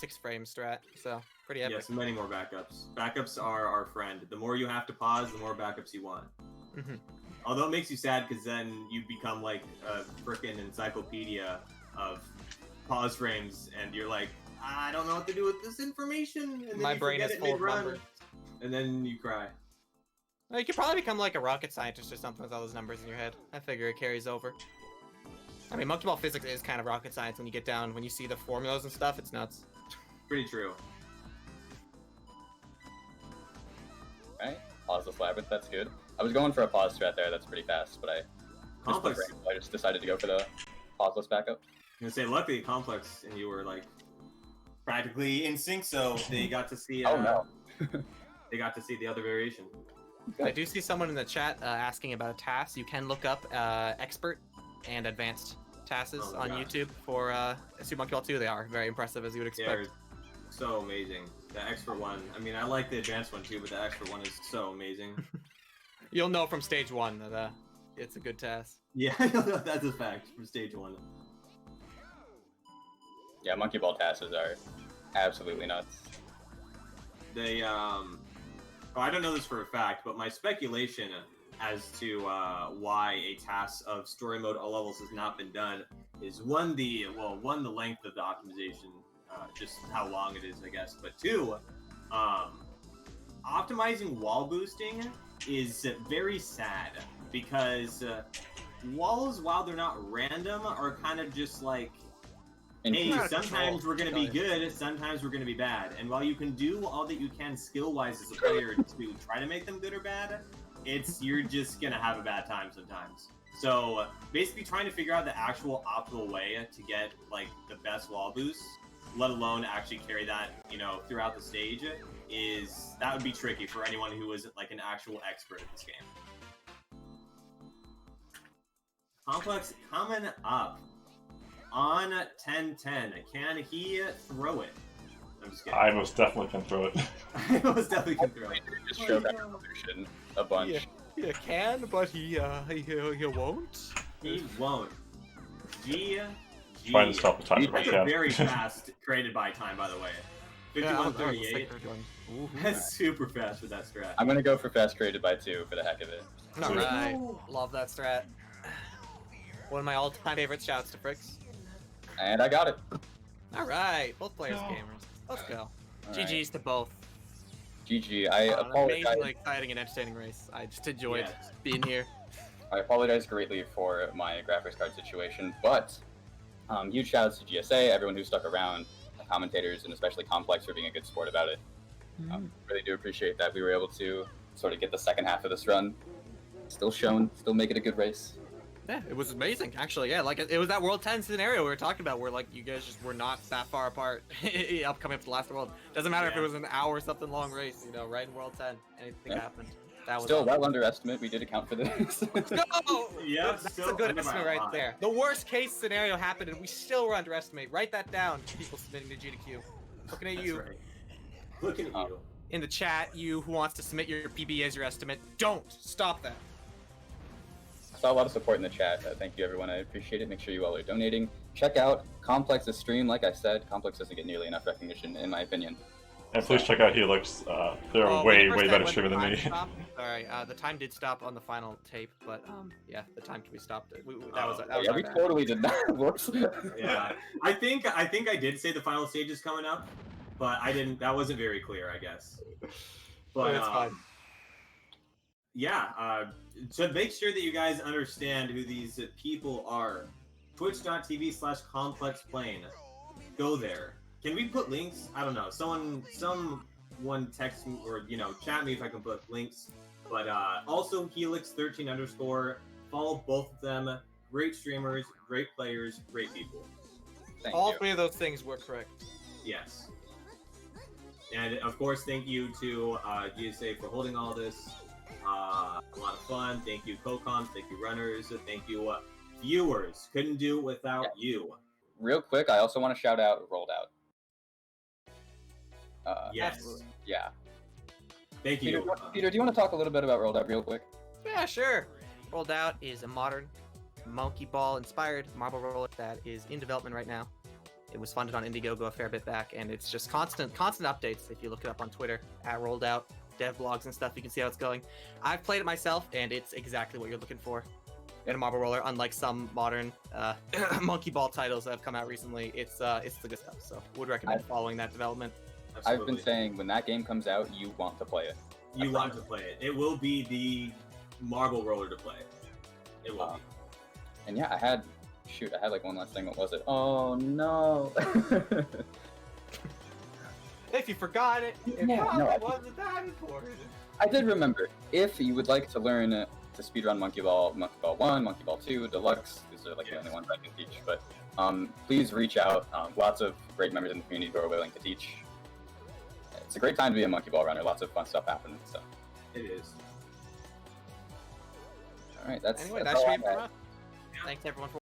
Speaker 2: 6-frame strat, so pretty epic.
Speaker 3: Yes, many more backups. Backups are our friend. The more you have to pause, the more backups you want. Although it makes you sad, because then you become like a frickin' encyclopedia of pause frames, and you're like, I don't know what to do with this information. And then
Speaker 2: My
Speaker 3: you
Speaker 2: brain
Speaker 3: forget
Speaker 2: is
Speaker 3: it
Speaker 2: full of
Speaker 3: mid-run,
Speaker 2: numbers.
Speaker 3: and then you cry.
Speaker 2: You could probably become like a rocket scientist or something with all those numbers in your head. I figure it carries over. I mean, monkey ball physics is kind of rocket science when you get down, when you see the formulas and stuff, it's nuts.
Speaker 3: Pretty true.
Speaker 1: Right? Pauseless labyrinth, that's good. I was going for a pause strat there, that's pretty fast, but
Speaker 3: Complex.
Speaker 1: I just decided to go for the pauseless backup.
Speaker 3: I'm gonna say, luckily, Complex and you were like practically in sync, so they got to see.
Speaker 1: Oh no.
Speaker 3: They got to see the other variation.
Speaker 2: I do see someone in the chat asking about a task. You can look up expert and advanced tasks on YouTube for Super Monkey Ball 2. They are very impressive, as you would expect.
Speaker 3: They're so amazing. The expert one. I mean, I like the advanced one too, but the expert one is so amazing.
Speaker 2: You'll know from stage 1 that it's a good task.
Speaker 3: Yeah, that's a fact from stage 1.
Speaker 1: Yeah, monkey ball tasks are absolutely nuts.
Speaker 3: They I don't know this for a fact, but my speculation as to why a task of story mode all levels has not been done is one, the length of the optimization, just how long it is, I guess, but 2, optimizing wall boosting is very sad, because walls, while they're not random, are kind of just like, hey, sometimes we're going to be good, sometimes we're going to be bad. And while you can do all that you can skill-wise as a player to try to make them good or bad, you're just going to have a bad time sometimes. So basically trying to figure out the actual optimal way to get like the best wall boost, let alone actually carry that, throughout the stage, that would be tricky for anyone who isn't like an actual expert at this game. Complex coming up on 10-10. Can he throw it? I'm just kidding.
Speaker 4: I most definitely can throw it.
Speaker 3: I most definitely can throw it.
Speaker 1: Just show that evolution a bunch.
Speaker 2: He can, but he won't.
Speaker 3: He won't.
Speaker 4: Trying to stop the time if I
Speaker 3: That's a
Speaker 4: can.
Speaker 3: very fast created by time, by the way. 51:38. That's super fast with that strat.
Speaker 1: I'm gonna go for fast created by 2 for the heck of it.
Speaker 2: Alright, love that strat. One of my all-time favorite shouts to Fricks.
Speaker 1: And I got it.
Speaker 2: Alright, both players gamers. Let's go.
Speaker 1: All
Speaker 2: GG's to both.
Speaker 1: GG. I
Speaker 2: An
Speaker 1: apologize.
Speaker 2: amazingly exciting and entertaining race. I just enjoyed being here.
Speaker 1: I apologize greatly for my graphics card situation, but huge shout outs to GSA, everyone who stuck around, the commentators, and especially Complex for being a good sport about it. Really do appreciate that we were able to sort of get the second half of this run still make it a good race.
Speaker 2: Yeah, it was amazing, actually. Yeah, like it was that World 10 scenario we were talking about, where like you guys just were not that far apart coming up to the last World. Doesn't matter if it was an hour or something long race, right in World 10, anything happened. That was
Speaker 1: Still well underestimate. We did account for this.
Speaker 2: No!
Speaker 3: Yeah,
Speaker 2: That's
Speaker 3: still
Speaker 2: a good
Speaker 3: under by
Speaker 2: estimate
Speaker 3: a
Speaker 2: right
Speaker 3: lot.
Speaker 2: there. The worst case scenario happened and we still were underestimated. Write that down, people submitting to GDQ. Looking at
Speaker 3: That's
Speaker 2: you.
Speaker 3: right. Looking at you.
Speaker 2: In the chat, you who wants to submit your PB as your estimate, don't stop that.
Speaker 1: I saw a lot of support in the chat. Thank you, everyone. I appreciate it. Make sure you all are donating. Check out Complex's stream. Like I said, Complex doesn't get nearly enough recognition, in my opinion.
Speaker 4: And please check out Helix. They're a way better streamer than me.
Speaker 2: Sorry, the time did stop on the final tape, but yeah, the time can be stopped. That was
Speaker 1: Yeah,
Speaker 2: our
Speaker 1: we
Speaker 2: bad.
Speaker 1: totally did not. Whoops.
Speaker 3: Yeah, I think I did say the final stage is coming up, but I didn't. That wasn't very clear, I guess. But
Speaker 2: It's fine.
Speaker 3: yeah, so make sure that you guys understand who these people are. Twitch.tv/ComplexPlane. Go there. Can we put links? I don't know. Someone text me or chat me if I can put links. But also Helix13 _ follow both of them. Great streamers, great players, great people.
Speaker 1: Thank
Speaker 2: All
Speaker 1: you.
Speaker 2: three of those things were correct.
Speaker 3: Yes. And of course, thank you to GSA for holding all this. A lot of fun. Thank you, CoCom. Thank you, runners. Thank you, viewers. Couldn't do it without you.
Speaker 1: Real quick, I also want to shout out Rolled Out.
Speaker 3: Yes.
Speaker 2: Absolutely.
Speaker 1: Yeah.
Speaker 3: Thank
Speaker 1: Peter,
Speaker 3: you.
Speaker 1: Peter, do you want to talk a little bit about Rolled Out real quick?
Speaker 2: Yeah, sure. Rolled Out is a modern monkey ball inspired marble roller that is in development right now. It was funded on Indiegogo a fair bit back, and it's just constant updates. If you look it up on Twitter at Rolled Out, dev blogs and stuff, you can see how it's going. I've played it myself, and it's exactly what you're looking for in a marble roller. Unlike some modern monkey ball titles that have come out recently, it's the good stuff. So would recommend following that development.
Speaker 1: I've been saying when that game comes out, you want to play it.
Speaker 3: You want to play it. It will be the marble roller to play. It will be.
Speaker 1: And yeah, I had like one last thing. What was it? Oh no.
Speaker 2: If you forgot it, it
Speaker 1: Yeah,
Speaker 2: probably
Speaker 1: no,
Speaker 2: wasn't that important.
Speaker 1: I did remember. If you would like to learn to speedrun Monkey Ball 1, Monkey Ball 2, Deluxe, these are like the only ones I can teach. But please reach out. Lots of great members in the community who are willing to teach. It's a great time to be a Monkey Ball runner. Lots of fun stuff happening. So.
Speaker 3: It is.
Speaker 1: All right, that's
Speaker 2: Anyway,
Speaker 1: that's
Speaker 2: that
Speaker 1: all
Speaker 2: should be
Speaker 1: I
Speaker 2: it
Speaker 1: had.
Speaker 2: for us. Thanks everyone for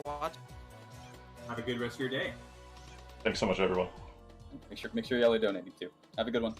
Speaker 2: watching.
Speaker 3: Have a good rest of your day.
Speaker 4: Thanks so much, everyone.
Speaker 1: Make sure y'all are donating too. Have a good one.